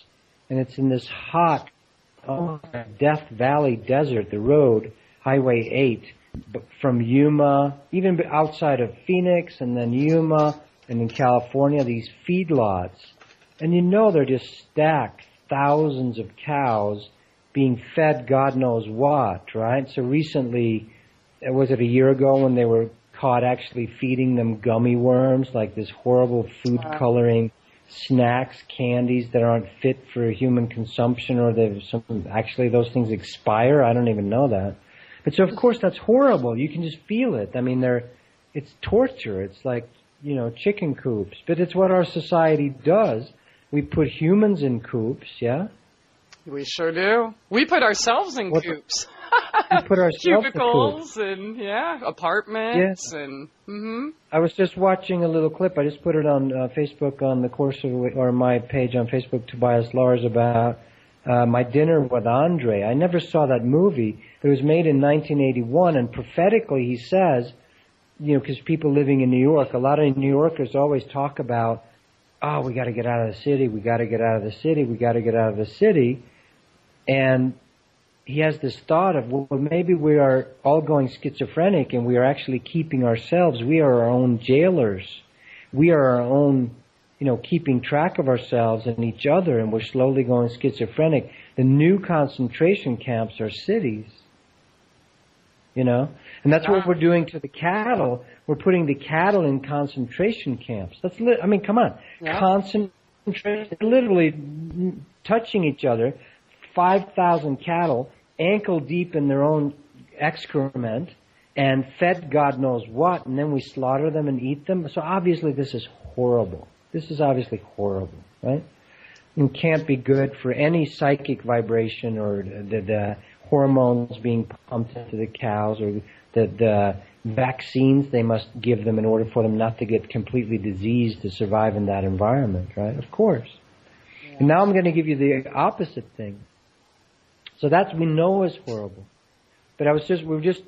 and it's in this hot, Death Valley desert, the road, Highway 8, from Yuma, even outside of Phoenix, and then Yuma, and in California, these feedlots. And you know they're just stacked, thousands of cows being fed God knows what, right? So recently, was it a year ago when they were caught actually feeding them gummy worms, like this horrible food coloring snacks, candies that aren't fit for human consumption, or actually those things expire? I don't even know that. But so of course that's horrible. You can just feel it. I mean, it's torture. It's like, chicken coops. But it's what our society does. We put humans in coops, yeah? We sure do. We put ourselves in coops. We put ourselves cubicles and apartments and. I was just watching a little clip. I just put it on Facebook on the course or my page on Facebook, Tobias Lars, about My Dinner with Andre. I never saw that movie. It was made in 1981, and prophetically he says, because people living in New York, a lot of New Yorkers always talk about, oh, we got to get out of the city. We got to get out of the city. We got to get out of the city. And he has this thought of, well, maybe we are all going schizophrenic and we are actually keeping ourselves. We are our own jailers. We are our own, keeping track of ourselves and each other, and we're slowly going schizophrenic. The new concentration camps are cities, and that's what we're doing to the cattle. We're putting the cattle in concentration camps. Come on. Yeah. Concentration, literally touching each other. 5,000 cattle, ankle deep in their own excrement, and fed God knows what, and then we slaughter them and eat them. So obviously this is horrible. This is obviously horrible, right? It can't be good for any psychic vibration or the hormones being pumped into the cows, or the vaccines they must give them in order for them not to get completely diseased to survive in that environment, right? Of course. Yeah. And now I'm going to give you the opposite thing. So that we know is horrible. But we were just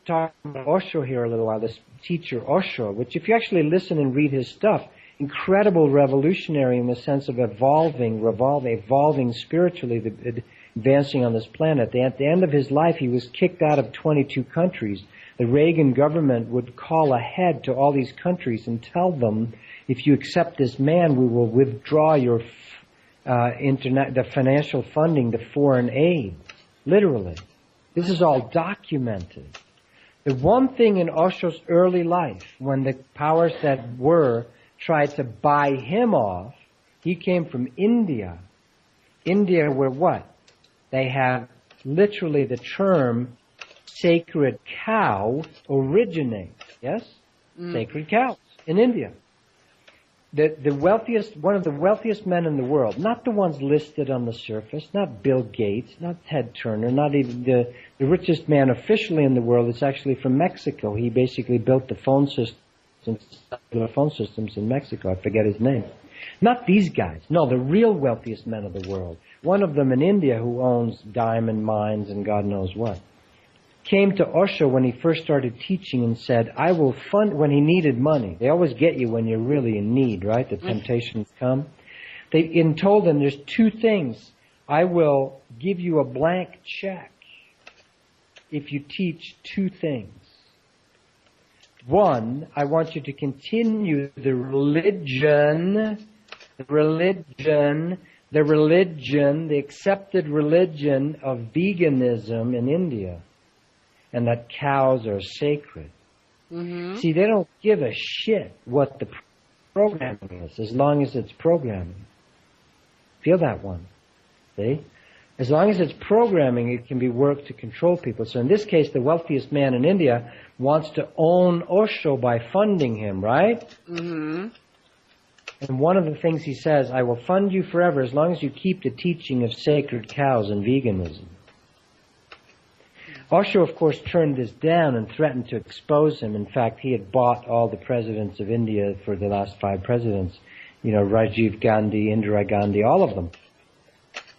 talking about Osho here a little while, this teacher Osho, which if you actually listen and read his stuff, incredible revolutionary in the sense of evolving spiritually, advancing on this planet. At the end of his life, he was kicked out of 22 countries. The Reagan government would call ahead to all these countries and tell them, if you accept this man, we will withdraw your the financial funding, the foreign aid. Literally. This is all documented. The one thing in Osho's early life, when the powers that were tried to buy him off, he came from India. India, where what? They have literally the term sacred cow originates. Yes? Sacred cows in India. One of the wealthiest men in the world, not the ones listed on the surface, not Bill Gates, not Ted Turner, not even the richest man officially in the world is actually from Mexico. He basically built the phone systems in Mexico. I forget his name. Not these guys. No, the real wealthiest men of the world. One of them in India who owns diamond mines and God knows what. Came to Osho when he first started teaching and said, I will fund, when he needed money. They always get you when you're really in need, right? The temptations come. They told him there's two things. I will give you a blank check if you teach two things. One, I want you to continue the accepted religion of veganism in India. And that cows are sacred. See, they don't give a shit what the programming is, as long as it's programming. Feel that one. See? As long as it's programming, it can be worked to control people. So in this case, the wealthiest man in India wants to own Osho by funding him, right? And one of the things he says, I will fund you forever as long as you keep the teaching of sacred cows and veganism. Osho, of course, turned this down and threatened to expose him. In fact, he had bought all the presidents of India for the last 5 presidents. Rajiv Gandhi, Indira Gandhi, all of them.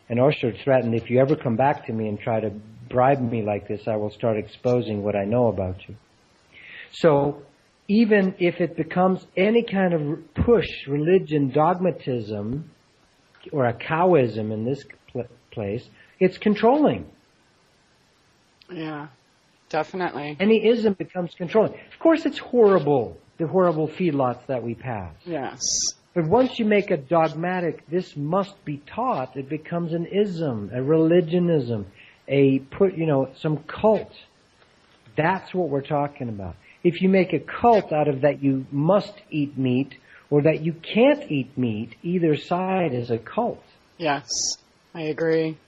And Osho threatened, if you ever come back to me and try to bribe me like this, I will start exposing what I know about you. So even if it becomes any kind of push, religion, dogmatism, or a cowism in this place, it's controlling. Yeah, definitely. Any ism becomes controlling. Of course, it's horrible, the horrible feedlots that we pass. Yes. But once you make a dogmatic, this must be taught, it becomes an ism, a religionism, some cult. That's what we're talking about. If you make a cult out of that you must eat meat or that you can't eat meat, either side is a cult. Yes, I agree.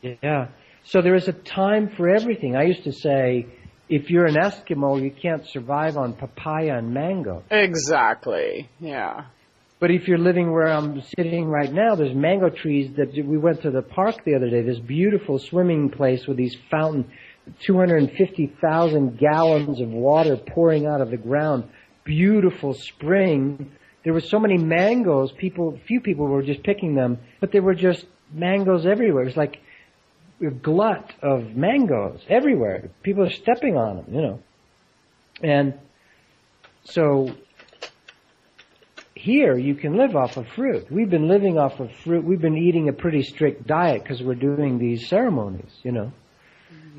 Yeah. So there is a time for everything. I used to say, if you're an Eskimo, you can't survive on papaya and mango. Exactly, yeah. But if you're living where I'm sitting right now, there's mango trees that we went to the park the other day, this beautiful swimming place with these fountain, 250,000 gallons of water pouring out of the ground, beautiful spring. There were so many mangoes, few people were just picking them, but there were just mangoes everywhere. It was like a glut of mangoes everywhere. People are stepping on them, And so here you can live off of fruit. We've been living off of fruit. We've been eating a pretty strict diet because we're doing these ceremonies,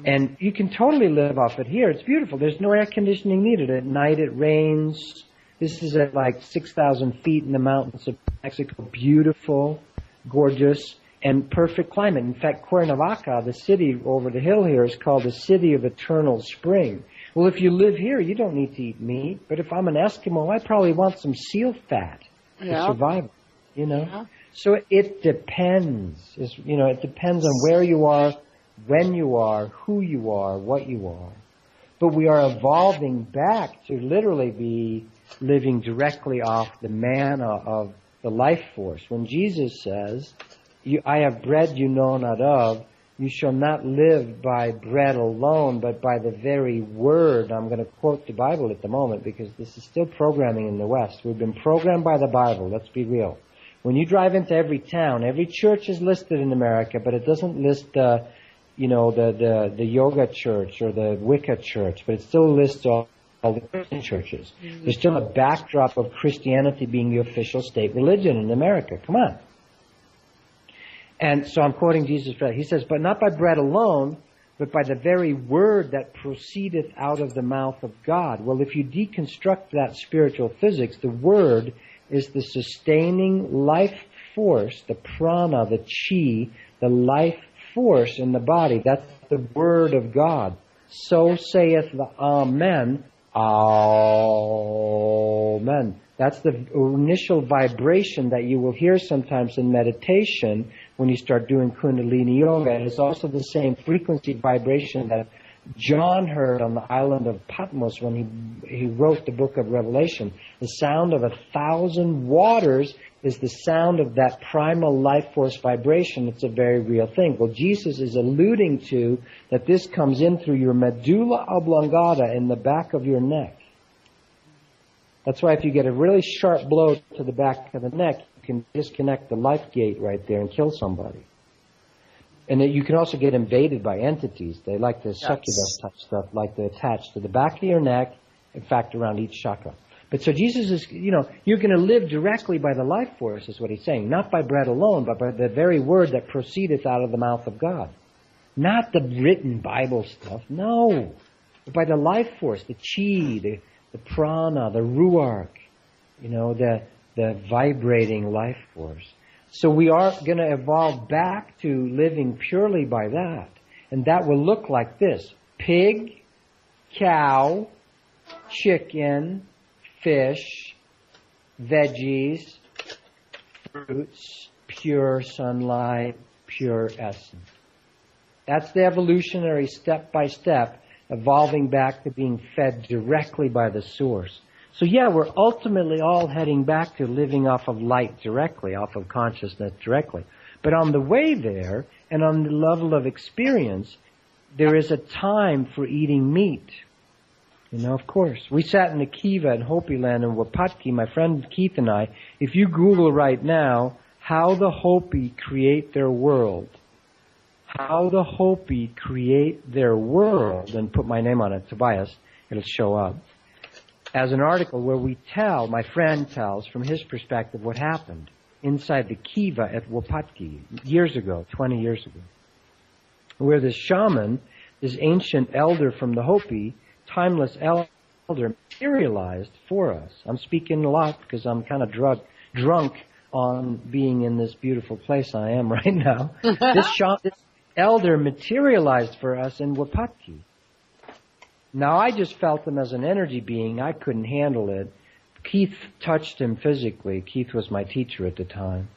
And you can totally live off it here. It's beautiful. There's no air conditioning needed. At night it rains. This is at like 6,000 feet in the mountains of Mexico. Beautiful, gorgeous, and perfect climate. In fact, Cuernavaca, the city over the hill here, is called the City of Eternal Spring. Well, if you live here, you don't need to eat meat. But if I'm an Eskimo, I probably want some seal fat to survive, Yeah. So it depends. It depends on where you are, when you are, who you are, what you are. But we are evolving back to literally be living directly off the manna of the life force. When Jesus says, I have bread you know not of, you shall not live by bread alone, but by the very word. I'm going to quote the Bible at the moment because this is still programming in the West. We've been programmed by the Bible, let's be real. When you drive into every town, every church is listed in America, but it doesn't list the yoga church or the Wicca church, but it still lists all the Christian churches. Mm-hmm. There's still a backdrop of Christianity being the official state religion in America. Come on. And so I'm quoting Jesus. He says, but not by bread alone, but by the very word that proceedeth out of the mouth of God. Well, if you deconstruct that spiritual physics, the word is the sustaining life force, the prana, the chi, the life force in the body. That's the word of God. So saith the Amen. Amen. That's the initial vibration that you will hear sometimes in meditation when you start doing Kundalini Yoga. And it's also the same frequency vibration that John heard on the island of Patmos when he wrote the book of Revelation. The sound of 1,000 waters is the sound of that primal life force vibration. It's a very real thing. Well, Jesus is alluding to that this comes in through your medulla oblongata in the back of your neck. That's why if you get a really sharp blow to the back of the neck, you can disconnect the life gate right there and kill somebody. And you can also get invaded by entities. They like the succubus type stuff, like they attach to the back of your neck, in fact, around each chakra. But so Jesus is, you're going to live directly by the life force, is what he's saying. Not by bread alone, but by the very word that proceedeth out of the mouth of God. Not the written Bible stuff, no. But by the life force, the chi, the prana, the ruach, the vibrating life force. So we are going to evolve back to living purely by that. And that will look like this. Pig, cow, chicken, fish, veggies, fruits, pure sunlight, pure essence. That's the evolutionary step-by-step evolving back to being fed directly by the source. So yeah, we're ultimately all heading back to living off of light directly, off of consciousness directly. But on the way there, and on the level of experience, there is a time for eating meat. Of course. We sat in the Kiva in Hopi Land in Wapatki, my friend Keith and I. If you Google right now, how the Hopi create their world, how the Hopi create their world, and put my name on it, Tobias, it'll show up. as an article where we tell, my friend tells from his perspective what happened inside the kiva at Wapatki years ago, 20 years ago, where this shaman, this ancient elder from the Hopi, timeless elder, materialized for us. I'm speaking a lot because I'm kind of drunk on being in this beautiful place I am right now. This elder materialized for us in Wapatki. Now, I just felt him as an energy being. I couldn't handle it. Keith touched him physically. Keith was my teacher at the time.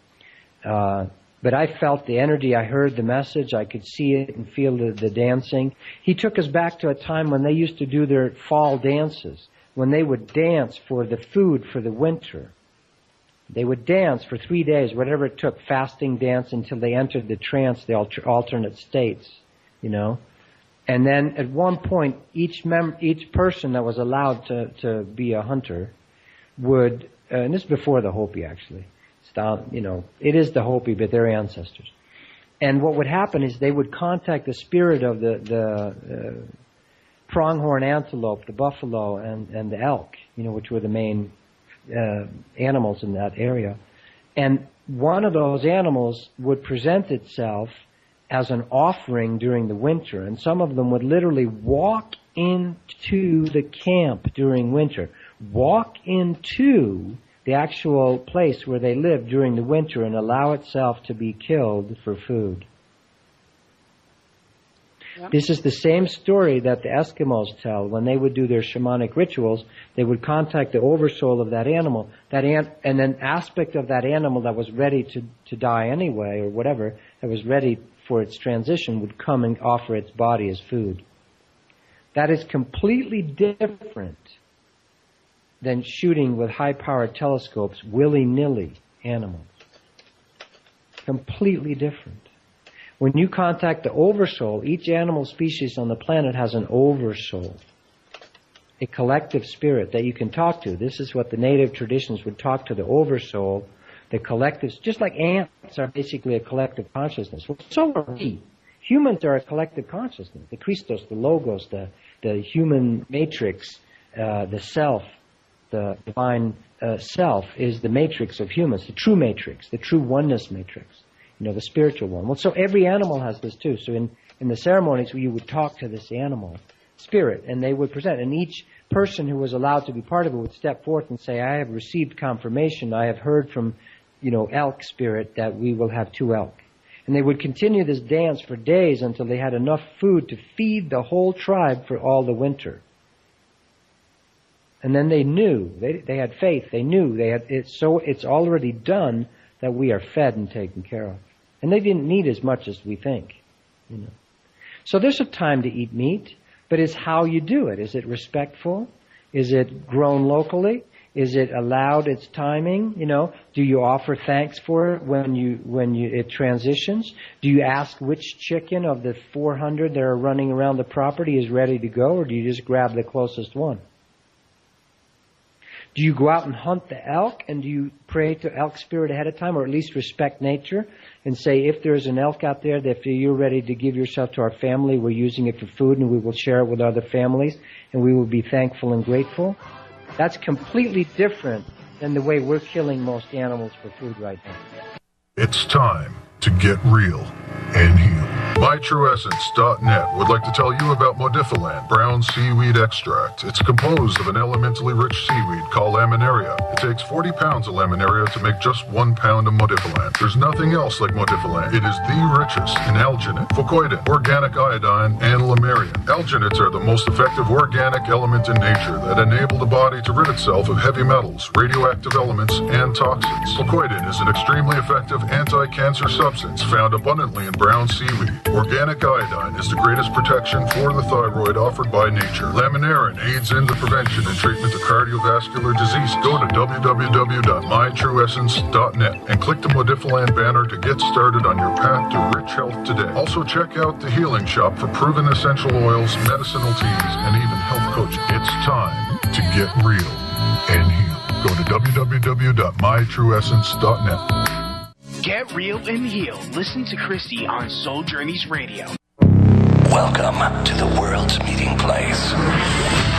But I felt the energy. I heard the message. I could see it and feel the dancing. He took us back to a time when they used to do their fall dances, when they would dance for the food for the winter. They would dance for 3 days, whatever it took, fasting dance until they entered the trance, the alternate states, you know. And then at one point, each person that was allowed to be a hunter would, and this is before the Hopi actually, it's down, you know, it is the Hopi, but their ancestors. And what would happen is they would contact the spirit of the pronghorn antelope, the buffalo, and the elk, you know, which were the main animals in that area. And one of those animals would present itself as an offering during the winter, and some of them would literally walk into the camp during winter, walk into the actual place where they lived during the winter and allow itself to be killed for food. Yep. This is the same story that the Eskimos tell. When they would do their shamanic rituals, they would contact the oversoul of that animal, and an aspect of that animal that was ready to die anyway, or whatever, that was ready for its transition, would come and offer its body as food. That is completely different than shooting with high-powered telescopes willy-nilly animals. Completely different. When you contact the oversoul, each animal species on the planet has an oversoul, a collective spirit that you can talk to. This is what the native traditions would talk to the oversoul, the collectives, just like ants are basically a collective consciousness. Well, so are we. Humans are a collective consciousness. The Christos, the Logos, the human matrix, the self, the divine self is the matrix of humans, the true matrix, the true oneness matrix, you know, the spiritual one. Well, so every animal has this too. So in the ceremonies, you would talk to this animal spirit, and they would present. And each person who was allowed to be part of it would step forth and say, I have received confirmation. I have heard from, you know, elk spirit that we will have 2 elk. And they would continue this dance for days until they had enough food to feed the whole tribe for all the winter. And then they knew, they had faith, they knew they had it, so it's already done that we are fed and taken care of. And they didn't need as much as we think, you know. So there's a time to eat meat, but it's how you do it. Is it respectful? Is it grown locally? Is it allowed its timing? You know, do you offer thanks for it when it transitions? Do you ask which chicken of the 400 that are running around the property is ready to go, or do you just grab the closest one? Do you go out and hunt the elk, and do you pray to elk spirit ahead of time, or at least respect nature and say, if there's an elk out there, that if you're ready to give yourself to our family, we're using it for food, and we will share it with other families, and we will be thankful and grateful? That's completely different than the way we're killing most animals for food right now. It's time to get real and heal. MyTrueEssence.net would like to tell you about Modifiland brown seaweed extract. It's composed of an elementally rich seaweed called laminaria. It takes 40 pounds of laminaria to make just 1 pound of Modifiland. There's nothing else like Modifiland. It is the richest in alginate, fucoidin, organic iodine, and lamarian. Alginates are the most effective organic element in nature that enable the body to rid itself of heavy metals, radioactive elements, and toxins. Fucoidin is an extremely effective anti-cancer substance found abundantly in brown seaweed. Organic iodine is the greatest protection for the thyroid offered by nature. Laminarin aids in the prevention and treatment of cardiovascular disease. Go to www.mytrueessence.net and click the Modifiland banner to get started on your path to rich health today. Also check out the Healing Shop for proven essential oils, medicinal teas, and even health coaching. It's time to get real and heal. Go to www.mytrueessence.net. Get real and heal. Listen to Christie on Soul Journeys Radio. Welcome to the world's meeting place,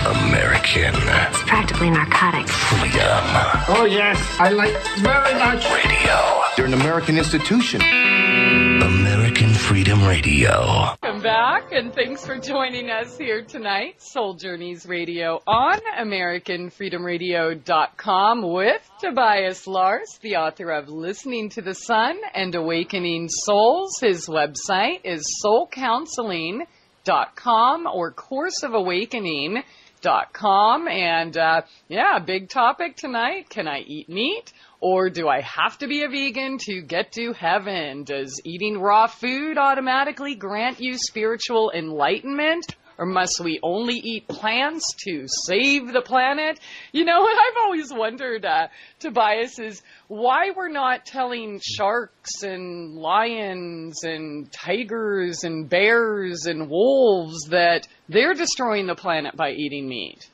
America. American. It's practically narcotic. Freedom. Oh, yes. I like very much. Radio. You're an American institution. American Freedom Radio. Welcome back, and thanks for joining us here tonight. Soul Journeys Radio on AmericanFreedomRadio.com with Tobias Lars, the author of Listening to the Sun and Awakening Souls. His website is soulcounseling.com or courseofawakening.com. And big topic tonight. Can I eat meat? Or do I have to be a vegan to get to heaven? Does eating raw food automatically grant you spiritual enlightenment? Or must we only eat plants to save the planet? You know, what I've always wondered, Tobias, is why we're not telling sharks and lions and tigers and bears and wolves that they're destroying the planet by eating meat.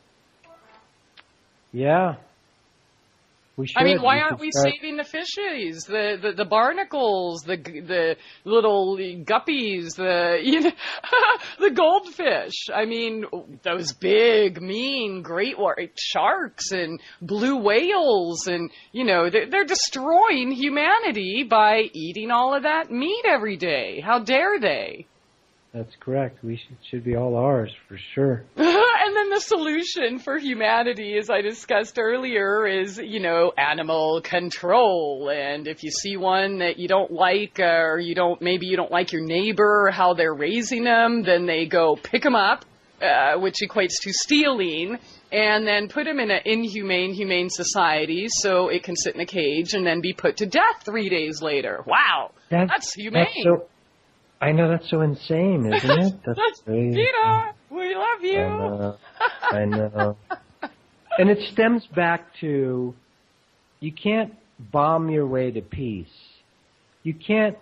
Yeah. We should. I mean, why aren't we saving the fishies, the barnacles, the little guppies, the goldfish? I mean, those big, mean, great white sharks and blue whales, and they're destroying humanity by eating all of that meat every day. How dare they? That's correct. We should be all ours, for sure. And then the solution for humanity, as I discussed earlier, is, animal control. And if you see one that you don't like, or maybe you don't like your neighbor, how they're raising them, then they go pick them up, which equates to stealing, and then put him in an humane society so it can sit in a cage and then be put to death 3 days later. Wow, that's humane. I know, that's so insane, isn't it? That's crazy. Peter, we love you. I know. And it stems back to, you can't bomb your way to peace. You can't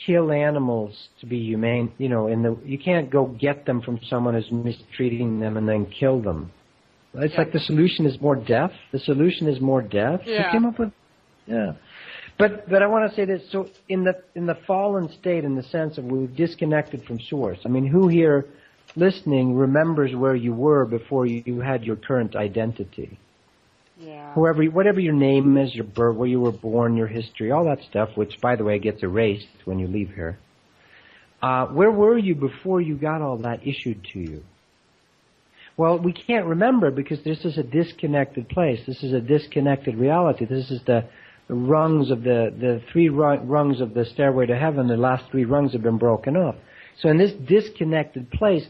kill animals to be humane. You can't go get them from someone who's mistreating them and then kill them. It's like the solution is more death. The solution is more death. Yeah. You came up with, yeah. But I want to say this. So in the fallen state, in the sense of we've disconnected from source. I mean, who here listening remembers where you were before you had your current identity? Yeah. Whatever your name is, your birth, where you were born, your history, all that stuff, which, by the way, gets erased when you leave here. Where were you before you got all that issued to you? Well, we can't remember because this is a disconnected place. This is a disconnected reality. This is the rungs of the three rungs of the stairway to heaven. The last three rungs have been broken off. So in this disconnected place,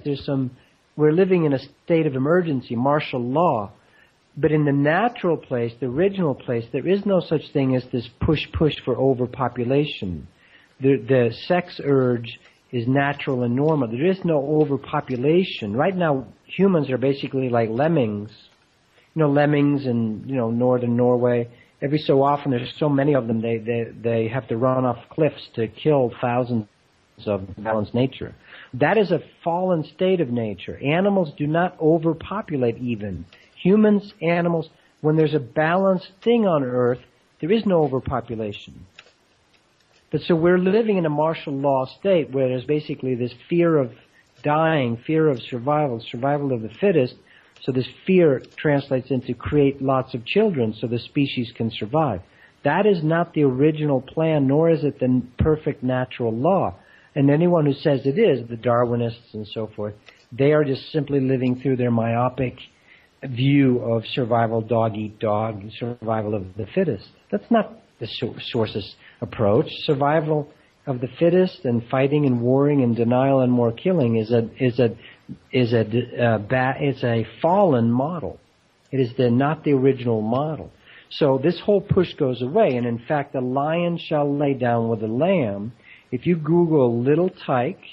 we're living in a state of emergency, martial law. But in the natural place, the original place, there is no such thing as this push for overpopulation. The sex urge is natural and normal. There is no overpopulation. Right now, humans are basically like lemmings. Lemmings in northern Norway. Every so often, there's so many of them, they have to run off cliffs to kill thousands of balanced nature. That is a fallen state of nature. Animals do not overpopulate even. Humans, animals, when there's a balanced thing on Earth, there is no overpopulation. But so we're living in a martial law state where there's basically this fear of dying, fear of survival of the fittest. So this fear translates into create lots of children so the species can survive. That is not the original plan, nor is it the perfect natural law. And anyone who says it is, the Darwinists and so forth, they are just simply living through their myopic view of survival, dog eat dog, survival of the fittest. That's not the source's approach. Survival of the fittest and fighting and warring and denial and more killing is a fallen model. It is not the original model. So this whole push goes away, and in fact, the lion shall lay down with the lamb. If you Google little tyke,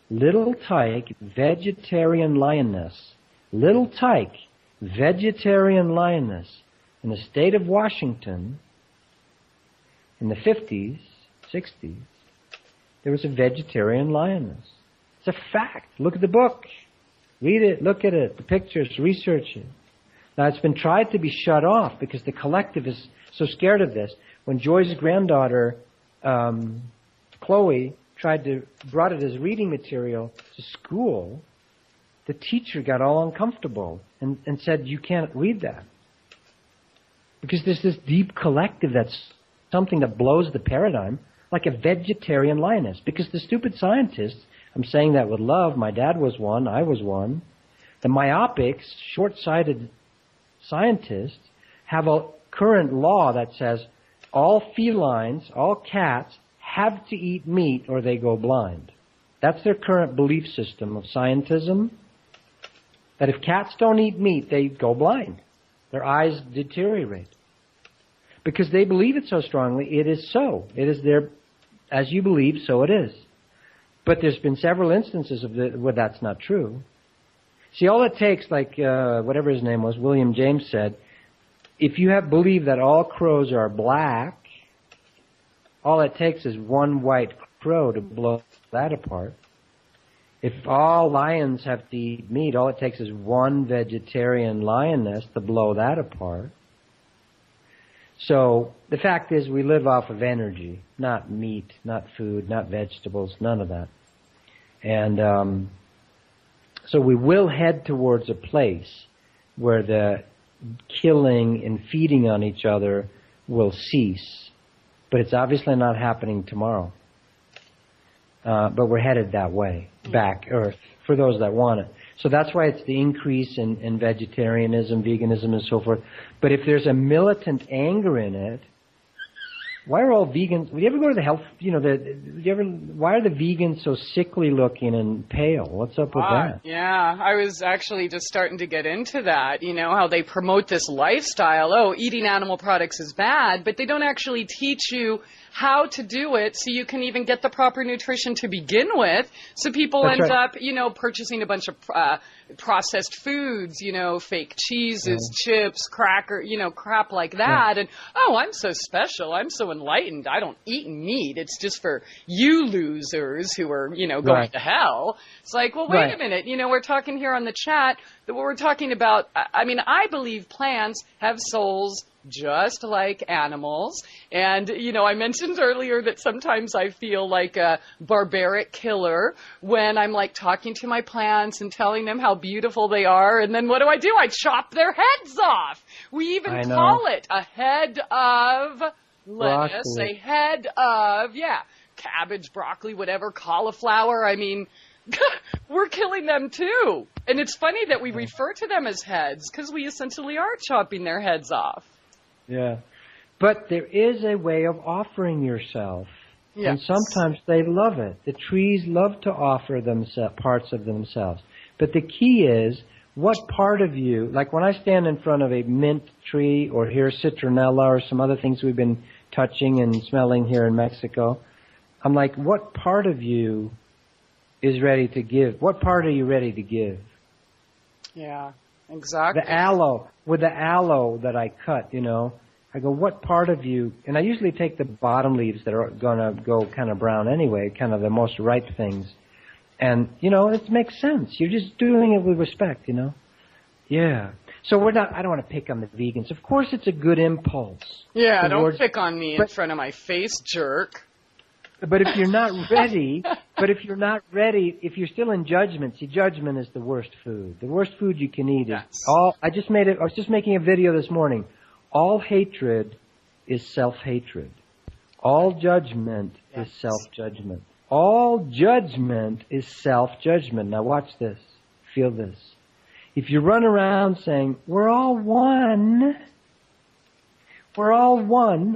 vegetarian lioness, little tyke, vegetarian lioness, in the state of Washington, in the 50s, 60s, there was a vegetarian lioness. It's a fact. Look at the book. Read it. Look at it. The pictures. Research it. Now, it's been tried to be shut off because the collective is so scared of this. When Joy's granddaughter, Chloe, brought it as reading material to school, the teacher got all uncomfortable and said, you can't read that. Because there's this deep collective that's something that blows the paradigm, like a vegetarian lioness. Because the stupid scientists, I'm saying that with love, my dad was one, I was one, the myopic, short-sighted scientists have a current law that says all felines, all cats, have to eat meat or they go blind. That's their current belief system of scientism, that if cats don't eat meat, they go blind. Their eyes deteriorate. Because they believe it so strongly, it is so. It is their, as you believe, so it is. But there's been several instances of where that's not true. See, all it takes, like whatever his name was, William James said, if you have believed that all crows are black, all it takes is one white crow to blow that apart. If all lions have to eat meat, all it takes is one vegetarian lioness to blow that apart. So the fact is we live off of energy, not meat, not food, not vegetables, none of that. And so we will head towards a place where the killing and feeding on each other will cease. But it's obviously not happening tomorrow. But we're headed that way, back Earth, for those that want it. So that's why it's the increase in vegetarianism, veganism, and so forth. But if there's a militant anger in it, why are all vegans? Would you ever go to the health? Why are the vegans so sickly looking and pale? What's up with that? Yeah, I was actually just starting to get into that. You know how they promote this lifestyle. Oh, eating animal products is bad, but they don't actually teach you how to do it so you can even get the proper nutrition to begin with. So people end up, purchasing a bunch of processed foods, fake cheeses, chips, cracker, crap like that. And, oh, I'm so special. I'm so enlightened. I don't eat meat. It's just for you losers who are, going to hell. It's like, well, wait a minute. We're talking here on the chat that what we're talking about, I believe plants have souls just like animals. And, I mentioned earlier that sometimes I feel like a barbaric killer when I'm like talking to my plants and telling them how beautiful they are. And then what do? I chop their heads off. We even call it a head of lettuce, a head of, cabbage, broccoli, whatever, cauliflower. We're killing them too. And it's funny that we refer to them as heads because we essentially are chopping their heads off. Yeah. But there is a way of offering yourself. Yes. And sometimes they love it. The trees love to offer parts of themselves. But the key is, what part of you, like when I stand in front of a mint tree or hear citronella or some other things we've been touching and smelling here in Mexico, I'm like, what part of you is ready to give? What part are you ready to give? Yeah, exactly. With the aloe that I cut, I go, what part of you, and I usually take the bottom leaves that are going to go kind of brown anyway, kind of the most ripe things. And, it makes sense. You're just doing it with respect, Yeah. So I don't want to pick on the vegans. Of course it's a good impulse. Yeah, don't pick on me in front of my face, jerk. But if you're not ready, if you're still in judgment, see, judgment is the worst food. The worst food you can eat is I was just making a video this morning. All hatred is self-hatred. All judgment is self-judgment. All judgment is self-judgment. Now watch this. Feel this. If you run around saying, we're all one,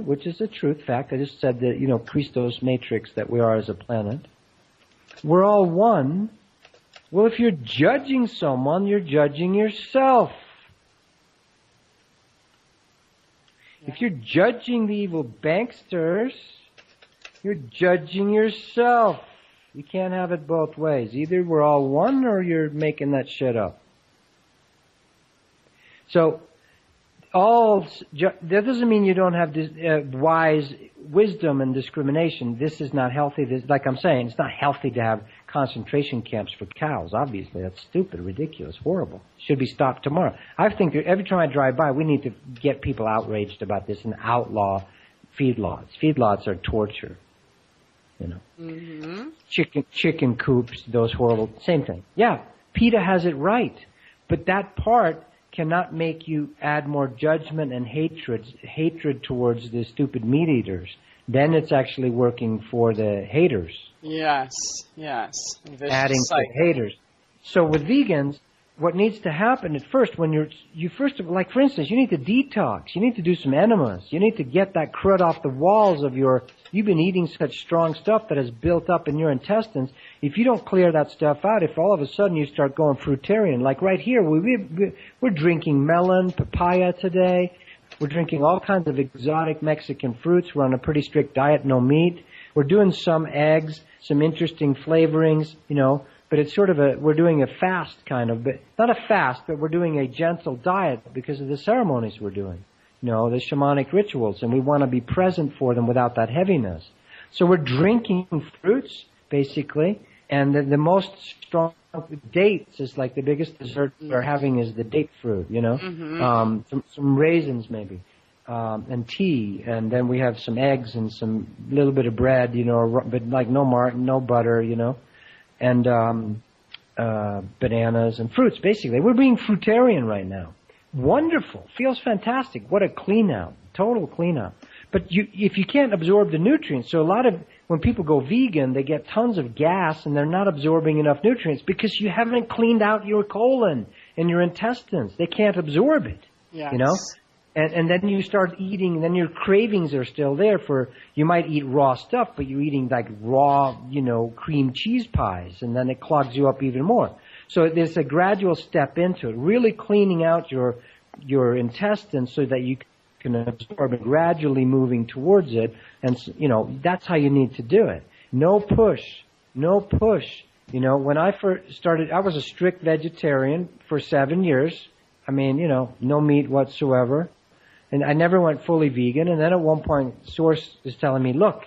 which is a truth fact. I just said that, Christo's matrix that we are as a planet. We're all one. Well, if you're judging someone, you're judging yourself. If you're judging the evil banksters, you're judging yourself. You can't have it both ways. Either we're all one or you're making that shit up. So, that doesn't mean you don't have this, wise wisdom and discrimination. This is not healthy. Like I'm saying, it's not healthy to have concentration camps for cows. Obviously, that's stupid, ridiculous, horrible. Should be stopped tomorrow. I think that every time I drive by, we need to get people outraged about this and outlaw feedlots. Feedlots are torture. Chicken coops, those horrible, same thing. Yeah, PETA has it right. But that part cannot make you add more judgment and hatred towards the stupid meat eaters. Then it's actually working for the haters. Yes, yes. Adding to the haters. So with vegans, what needs to happen at first, when you first, like for instance, you need to detox. You need to do some enemas. You need to get that crud off the walls of you've been eating such strong stuff that has built up in your intestines. If you don't clear that stuff out, if all of a sudden you start going fruitarian, like right here, we're drinking melon, papaya today. We're drinking all kinds of exotic Mexican fruits. We're on a pretty strict diet, no meat. We're doing some eggs, some interesting flavorings, but it's sort of we're doing a fast kind of, but not a fast, but we're doing a gentle diet because of the ceremonies we're doing, the shamanic rituals, and we want to be present for them without that heaviness. So we're drinking fruits, basically, and the most strong dates is like the biggest dessert we're having is the date fruit, some raisins maybe, and tea, and then we have some eggs and some little bit of bread, but like no butter, and bananas and fruits, basically. We're being fruitarian right now. Wonderful. Feels fantastic. What a clean out. Total clean out. But if you can't absorb the nutrients, so when people go vegan, they get tons of gas and they're not absorbing enough nutrients because you haven't cleaned out your colon and your intestines. They can't absorb it. Yes. And then you start eating, then your cravings are still there you might eat raw stuff, but you're eating like raw, cream cheese pies, and then it clogs you up even more. So there's a gradual step into it, really cleaning out your intestines so that you can absorb it, gradually moving towards it, and that's how you need to do it. No push. When I first started, I was a strict vegetarian for 7 years. I mean, no meat whatsoever. And I never went fully vegan. And then at one point, Source is telling me, look,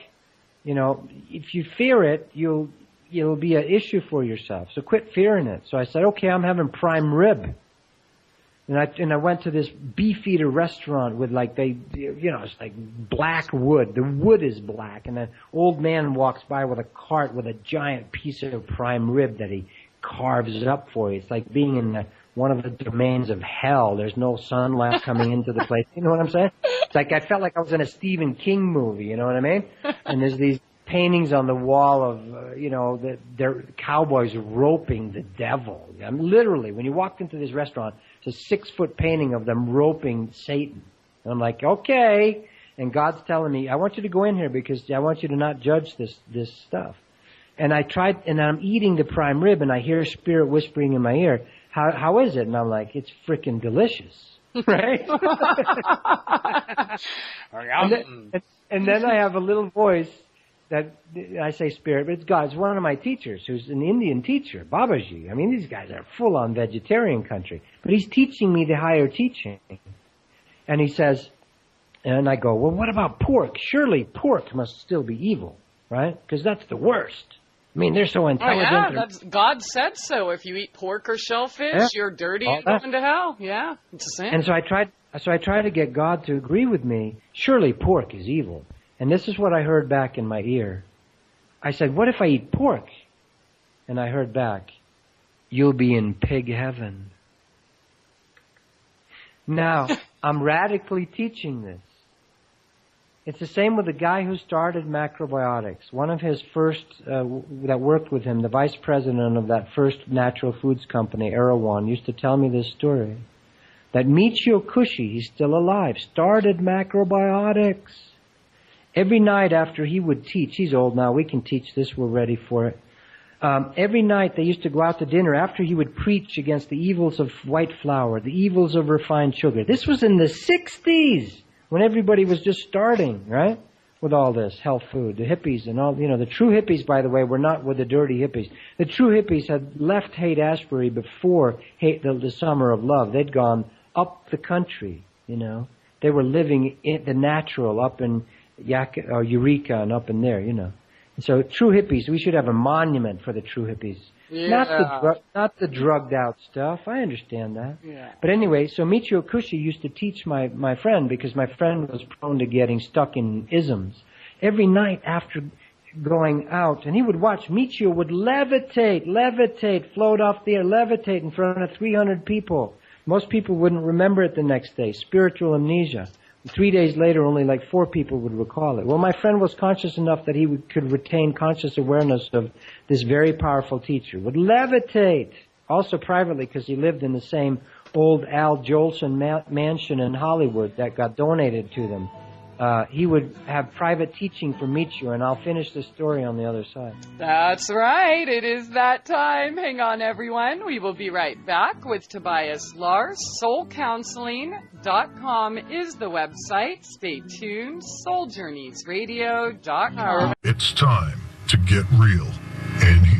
if you fear it, it'll be an issue for yourself. So quit fearing it. So I said, okay, I'm having prime rib. And I went to this beef eater restaurant with it's like black wood. The wood is black. And an old man walks by with a cart with a giant piece of prime rib that he carves it up for you. It's like being in one of the domains of hell. There's no sunlight coming into the place. You know what I'm saying? It's like I felt like I was in a Stephen King movie. You know what I mean? And there's these paintings on the wall of, they're cowboys roping the devil. Literally, when you walked into this restaurant, it's a 6-foot painting of them roping Satan. And I'm like, okay. And God's telling me, I want you to go in here because I want you to not judge this stuff. And I tried, and I'm eating the prime rib, and I hear Spirit whispering in my ear, how is it? And I'm like, it's freaking delicious. Right? and then I have a little voice that I say Spirit, but it's God. It's one of my teachers who's an Indian teacher, Babaji. I mean, these guys are full-on vegetarian country. But he's teaching me the higher teaching. And he says, and I go, well, what about pork? Surely pork must still be evil, right? Because that's the worst. I mean, they're so intelligent. Oh, yeah, God said so. If you eat pork or shellfish, you're dirty and going to hell. Yeah, it's the same. And so I tried to get God to agree with me. Surely pork is evil. And this is what I heard back in my ear. I said, what if I eat pork? And I heard back, you'll be in pig heaven. Now, I'm radically teaching this. It's the same with the guy who started macrobiotics. One of his first, that worked with him, the vice president of that first natural foods company, Erewhon, used to tell me this story. That Michio Kushi, he's still alive, started macrobiotics. Every night after he would teach, he's old now, we can teach this, we're ready for it. Every night they used to go out to dinner after he would preach against the evils of white flour, the evils of refined sugar. This was in the 60s when everybody was just starting, right, with all this health food. The hippies and all, the true hippies, by the way, were not with the dirty hippies. The true hippies had left Haight-Ashbury before the Summer of Love. They'd gone up the country, They were living in the natural up in Eureka and up in there, And so true hippies, we should have a monument for the true hippies. Yeah. Not the drugged out stuff. I understand that. Yeah. But anyway, so Michio Kushi used to teach my friend because my friend was prone to getting stuck in isms. Every night after going out, and he would watch. Michio would levitate, float off the air, levitate in front of 300 people. Most people wouldn't remember it the next day. Spiritual amnesia. 3 days later, only like 4 people would recall it. Well, my friend was conscious enough that he could retain conscious awareness of this very powerful teacher. Would levitate, also privately, because he lived in the same old Al Jolson mansion in Hollywood that got donated to them. He would have private teaching for Michio, and I'll finish the story on the other side. That's right. It is that time. Hang on, everyone. We will be right back with Tobias Lars. SoulCounseling.com is the website. Stay tuned. SoulJourneysRadio.com. It's time to get real and heal.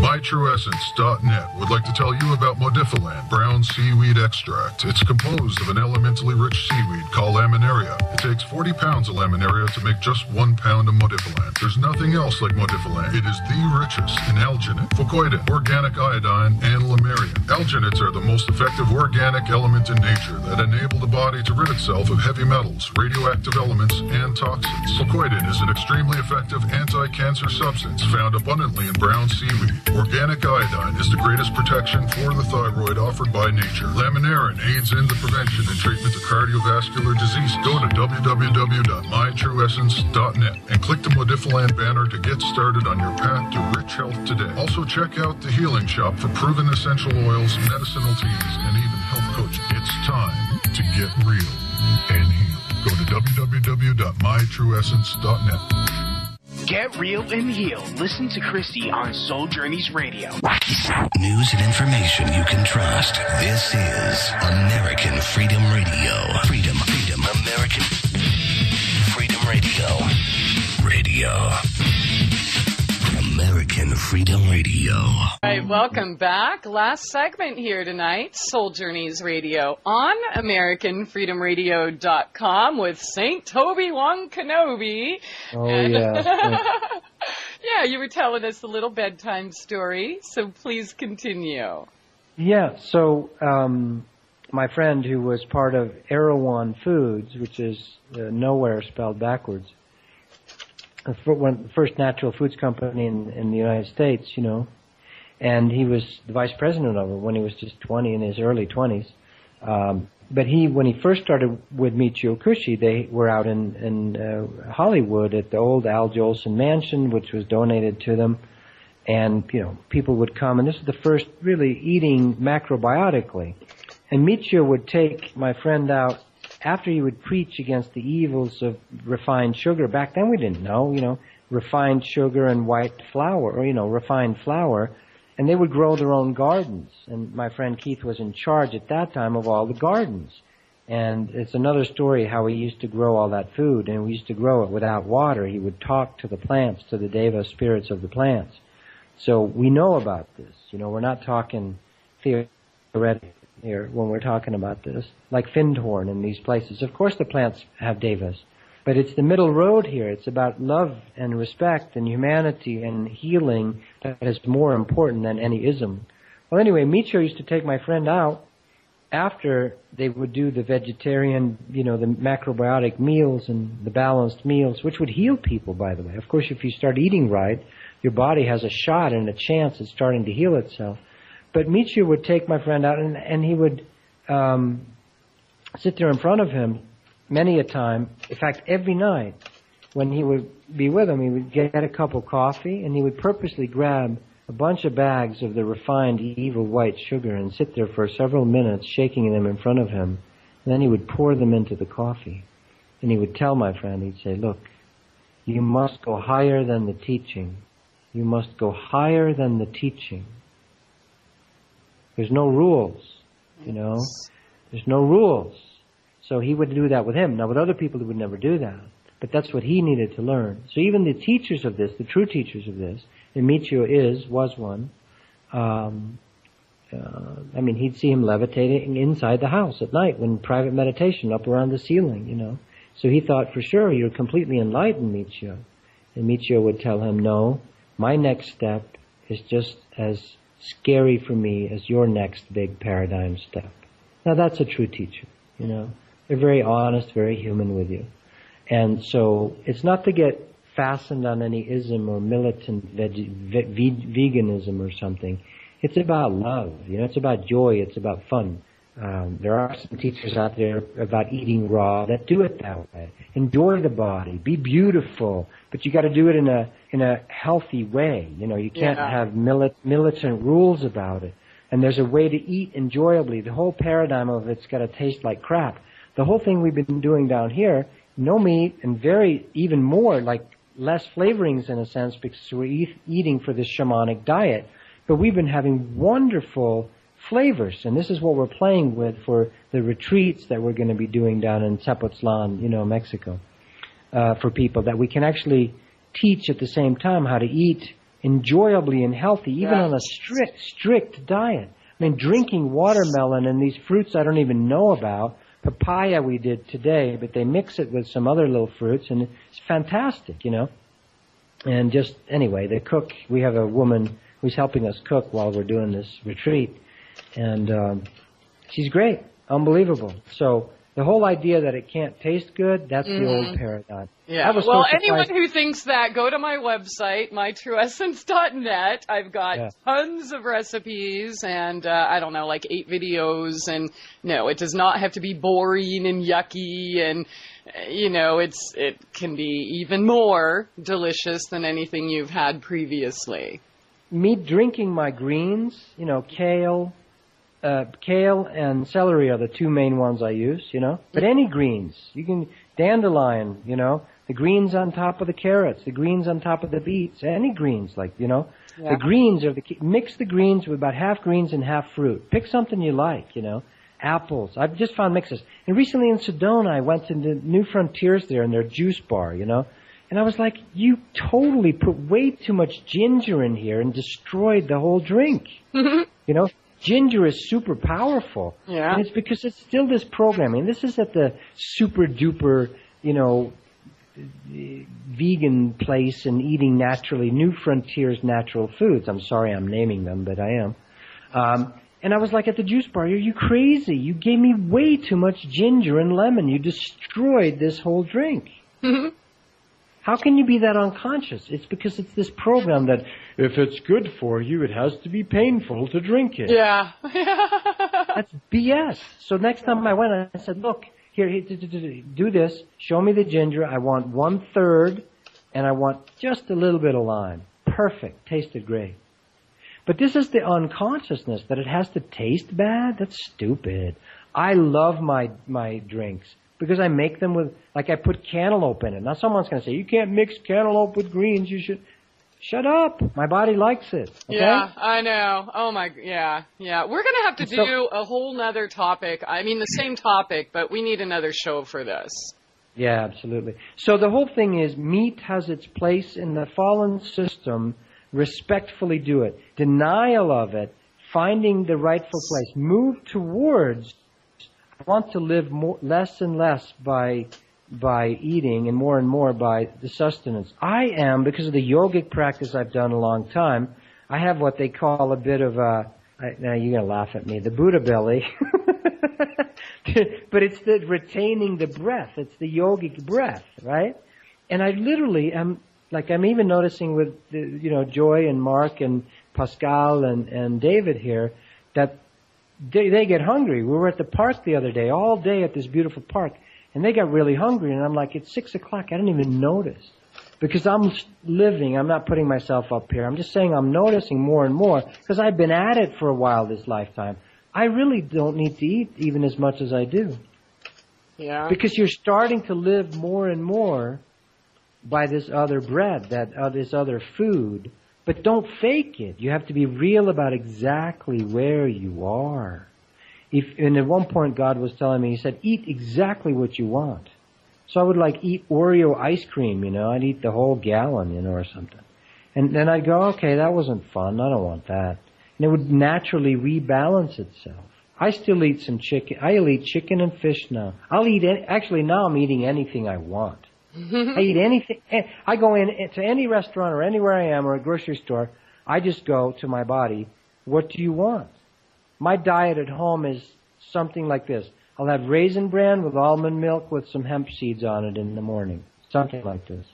MyTrueEssence.net would like to tell you about Modifiland brown seaweed extract. It's composed of an elementally rich seaweed called laminaria. It takes 40 pounds of laminaria to make just 1 pound of Modifiland. There's nothing else like Modifiland. It is the richest in alginate, fucoidin, organic iodine, and lemuria. Alginates are the most effective organic element in nature that enable the body to rid itself of heavy metals, radioactive elements, and toxins. Fucoidin is an extremely effective anti-cancer substance found abundantly in brown seaweed. Organic iodine is the greatest protection for the thyroid offered by nature. Laminarin aids in the prevention and treatment of cardiovascular disease. Go to www.mytrueessence.net and click the Modifiland banner to get started on your path to rich health today. Also check out the Healing Shop for proven essential oils, medicinal teas, and even health coaching. It's time to get real and heal. Go to www.mytrueessence.net. Get real and heal. Listen to Christie on Soul Journeys Radio. News and information you can trust. This is American Freedom Radio. Freedom, American Freedom Radio. American Freedom Radio. All right, welcome back. Last segment here tonight, Soul Journeys Radio on AmericanFreedomRadio.com with St. Toby Wong Kenobi. Oh, and yeah. yeah, you were telling us a little bedtime story, so please continue. Yeah, so my friend who was part of Erewhon Foods, which is nowhere spelled backwards, the first natural foods company in the United States, you know, and he was the vice president of it when he was just 20, in his early 20s. But when he first started with Michio Kushi, they were out in Hollywood at the old Al Jolson mansion, which was donated to them. And, you know, people would come, and this is the first really eating macrobiotically. And Michio would take my friend out after he would preach against the evils of refined sugar. Back then we didn't know, you know, refined sugar and white flour, or, you know, refined flour. And they would grow their own gardens. And my friend Keith was in charge at that time of all the gardens. And it's another story how he used to grow all that food, and we used to grow it without water. He would talk to the plants, to the deva spirits of the plants. So we know about this. You know, we're not talking theoretically here when we're talking about this. Like Findhorn and these places. Of course the plants have devas. But it's the middle road here. It's about love and respect and humanity and healing that is more important than any ism. Well, anyway, Michio used to take my friend out after they would do the vegetarian, you know, the macrobiotic meals and the balanced meals, which would heal people, by the way. Of course, if you start eating right, your body has a shot and a chance at starting to heal itself. But Michio would take my friend out, and he would sit there in front of him many a time. In fact, every night when he would be with him, he would get a cup of coffee, and he would purposely grab a bunch of bags of the refined evil white sugar and sit there for several minutes shaking them in front of him. And then he would pour them into the coffee. And he would tell my friend, he'd say, look, you must go higher than the teaching. You must go higher than the teaching. There's no rules, you know. There's no rules. So he would do that with him. Now, with other people, he would never do that. But that's what he needed to learn. So even the teachers of this, the true teachers of this, and Michio was one, I mean, he'd see him levitating inside the house at night when private meditation up around the ceiling, you know. So he thought, for sure, you're completely enlightened, Michio. And Michio would tell him, no, my next step is just as scary for me as your next big paradigm step. Now, that's a true teacher, you know. They're very honest, very human with you. And so it's not to get fastened on any ism or militant veganism or something. It's about love. It's about joy. It's about fun. There are some teachers out there about eating raw that do it that way. Enjoy the body. Be beautiful. But you got to do it in a healthy way. You can't have militant rules about it. And there's a way to eat enjoyably. The whole paradigm of it's got to taste like crap. The whole thing we've been doing down here, no meat and even more, like less flavorings in a sense, because we're eating for this shamanic diet. But we've been having wonderful flavors, and this is what we're playing with for the retreats that we're going to be doing down in Tepoztlan, Mexico, for people, that we can actually teach at the same time how to eat enjoyably and healthy, even on a strict diet. I mean, drinking watermelon and these fruits I don't even know about. Papaya we did today, but they mix it with some other little fruits, and it's fantastic, And just, anyway, we have a woman who's helping us cook while we're doing this retreat. And she's great, unbelievable. So the whole idea that it can't taste good, that's the old paradigm. Yeah. Well, anyone who thinks that, go to my website, mytrueessence.net. I've got tons of recipes and, 8 videos. And no, it does not have to be boring and yucky. And, it can be even more delicious than anything you've had previously. Me drinking my greens, kale and celery are the two main ones I use, But any greens, you can, dandelion, the greens on top of the carrots, the greens on top of the beets, any greens, The greens are the key. Mix the greens with about half greens and half fruit. Pick something you like, Apples. I've just found mixes. And recently in Sedona, I went to the New Frontiers there in their juice bar, And I was like, you totally put way too much ginger in here and destroyed the whole drink. Ginger is super powerful. Yeah. And it's because it's still this programming. This is at the super duper, vegan place and eating naturally, New Frontiers Natural Foods. I'm sorry I'm naming them, but I am. And I was like at the juice bar, are you crazy? You gave me way too much ginger and lemon. You destroyed this whole drink. How can you be that unconscious? It's because it's this program that if it's good for you, it has to be painful to drink it. Yeah. That's BS. So next time I went, I said, look, here, do this. Show me the ginger. I want 1/3, and I want just a little bit of lime. Perfect. Tasted great. But this is the unconsciousness that it has to taste bad. That's stupid. I love my drinks. Because I make them with, I put cantaloupe in it. Now someone's going to say, you can't mix cantaloupe with greens. You should. Shut up. My body likes it. Okay? Yeah, I know. Oh my, yeah. We're going to have to do a whole nother topic. I mean, the same topic, but we need another show for this. Yeah, absolutely. So the whole thing is meat has its place in the fallen system. Respectfully do it. Denial of it. Finding the rightful place. Move towards. I want to live less and less by eating and more by the sustenance. I am, because of the yogic practice I've done a long time, I have what they call a bit of now you're going to laugh at me, the Buddha belly. But it's the retaining the breath. It's the yogic breath, right? And I literally am, I'm even noticing with, Joy and Mark and Pascal and David here, that they get hungry. We were at the park the other day, all day at this beautiful park, and they got really hungry, and I'm like, it's 6 o'clock. I didn't even notice. Because I'm not putting myself up here. I'm just saying I'm noticing more and more, because I've been at it for a while this lifetime. I really don't need to eat even as much as I do. Yeah. Because you're starting to live more and more by this other bread, this other food. But don't fake it. You have to be real about exactly where you are. And at one point God was telling me, He said, eat exactly what you want. So I would eat Oreo ice cream, I'd eat the whole gallon, or something. And then I'd go, okay, that wasn't fun. I don't want that. And it would naturally rebalance itself. I still eat some chicken. I'll eat chicken and fish now. Actually now I'm eating anything I want. I eat anything. I go to any restaurant or anywhere I am or a grocery store. I just go to my body. What do you want? My diet at home is something like this. I'll have raisin bran with almond milk with some hemp seeds on it in the morning. Something like this.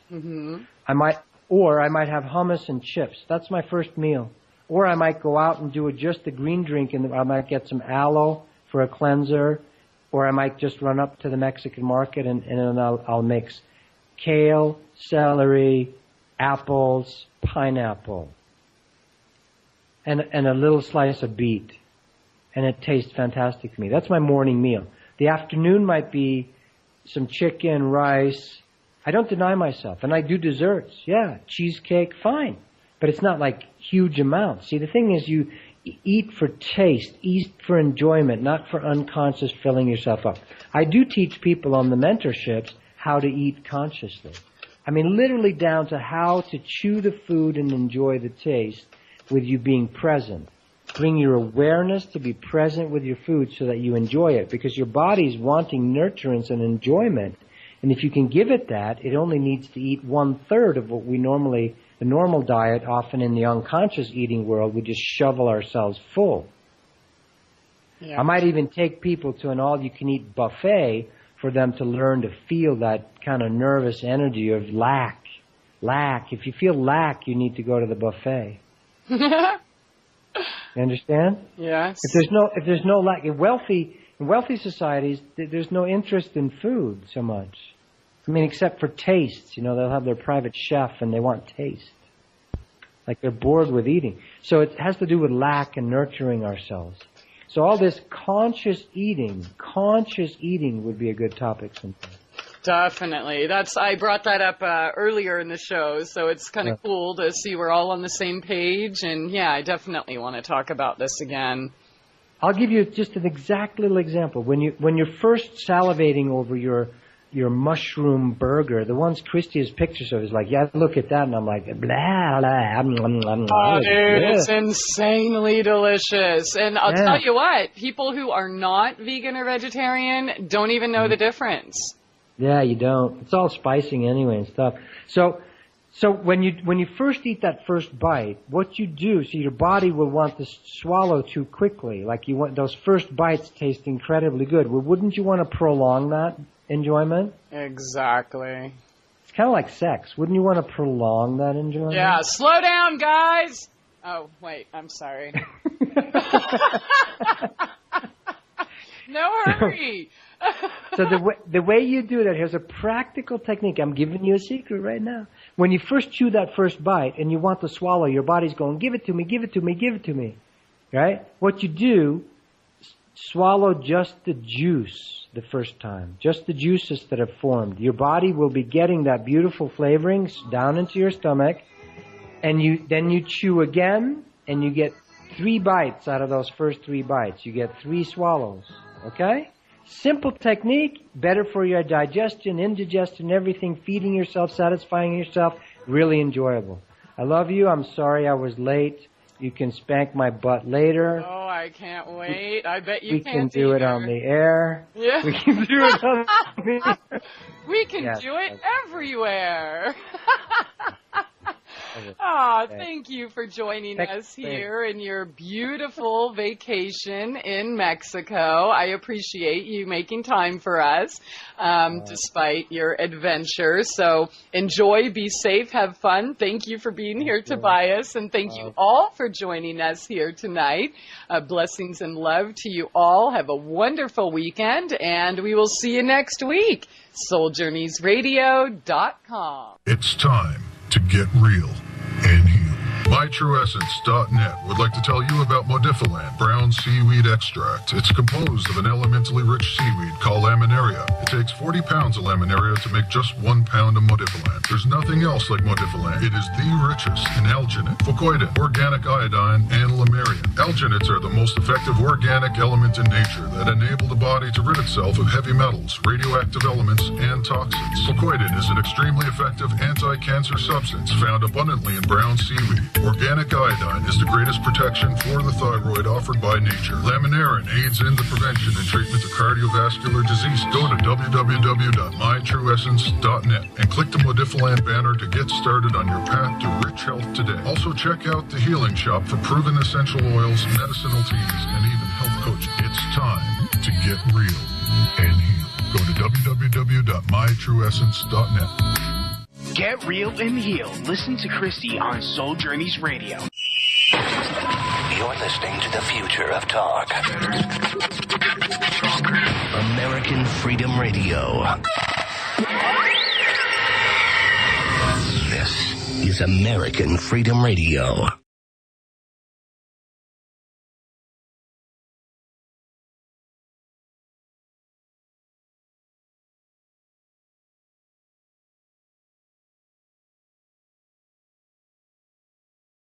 I might have hummus and chips. That's my first meal. Or I might go out and do just a green drink, and I might get some aloe for a cleanser, or I might just run up to the Mexican market and then I'll mix kale, celery, apples, pineapple, and a little slice of beet. And it tastes fantastic to me. That's my morning meal. The afternoon might be some chicken, rice. I don't deny myself. And I do desserts. Yeah, cheesecake, fine. But it's not like huge amounts. See, the thing is you eat for taste, eat for enjoyment, not for unconscious filling yourself up. I do teach people on the mentorships how to eat consciously. I mean, literally down to how to chew the food and enjoy the taste with you being present. Bring your awareness to be present with your food so that you enjoy it, because your body's wanting nurturance and enjoyment. And if you can give it that, it only needs to eat 1/3 of what we normally, the normal diet, often in the unconscious eating world, we just shovel ourselves full. Yeah. I might even take people to an all-you-can-eat buffet for them to learn to feel that kind of nervous energy of lack. Lack. If you feel lack, you need to go to the buffet. You understand? Yes. If there's no lack in wealthy societies, there's no interest in food so much. I mean, except for tastes. You know, they'll have their private chef and they want taste. Like they're bored with eating. So it has to do with lack and nurturing ourselves. So all this conscious eating would be a good topic sometime. Definitely. I brought that up earlier in the show, so it's kind of cool to see we're all on the same page. And yeah, I definitely want to talk about this again. I'll give you just an exact little example. When you're first salivating over your mushroom burger, the ones Christie has pictures of is like, yeah, look at that, and I'm like, blah, blah. Oh, dude, it's insanely delicious. And I'll tell you what, people who are not vegan or vegetarian don't even know the difference. Yeah, you don't. It's all spicing anyway and stuff. So when you first eat that first bite, what you do, so your body will want to swallow too quickly. Like you want those first bites taste incredibly good. Well, wouldn't you want to prolong that enjoyment? Exactly. It's kind of like sex. Wouldn't you want to prolong that enjoyment? Yeah, slow down, guys. Oh, wait, I'm sorry. No hurry. So the way you do that, here's a practical technique. I'm giving you a secret right now. When you first chew that first bite and you want to swallow, your body's going, give it to me, give it to me, give it to me. Right? What you do, swallow just the juice the first time. Just the juices that have formed. Your body will be getting that beautiful flavoring down into your stomach. And then you chew again, and you get 3 bites out of those first 3 bites. You get 3 swallows. Okay? Simple technique, better for your digestion, indigestion, everything, feeding yourself, satisfying yourself, really enjoyable. I love you. I'm sorry I was late. You can spank my butt later. Oh, I can't wait. I bet you can't. We can do it on the air. Yeah. We can do it on the air. We can do it everywhere. Oh, thank you for joining us here in your beautiful vacation in Mexico. I appreciate you making time for us, despite your adventure. So enjoy, be safe, have fun. Thank you for being here, Tobias, and thank you all for joining us here tonight. Blessings and love to you all. Have a wonderful weekend, and we will see you next week. SoulJourneysRadio.com. It's time to get real and heal. MyTrueEssence.net would like to tell you about Modifiland brown seaweed extract. It's composed of an elementally rich seaweed called laminaria. It takes 40 pounds of laminaria to make just 1 pound of Modifiland. There's nothing else like Modifiland. It is the richest in alginate, fucoidin, organic iodine, and lamarian. Alginates are the most effective organic element in nature that enable the body to rid itself of heavy metals, radioactive elements, and toxins. Fucoidin is an extremely effective anti-cancer substance found abundantly in brown seaweed. Organic iodine is the greatest protection for the thyroid offered by nature. Laminarin aids in the prevention and treatment of cardiovascular disease. Go to www.mytrueessence.net and click the Modifiland banner to get started on your path to rich health today. Also check out the Healing Shop for proven essential oils, medicinal teas, and even health coaching. It's time to get real and heal. Go to www.mytrueessence.net. Get real and heal. Listen to Christie on Soul Journeys Radio. You're listening to the future of talk. American Freedom Radio. This is American Freedom Radio.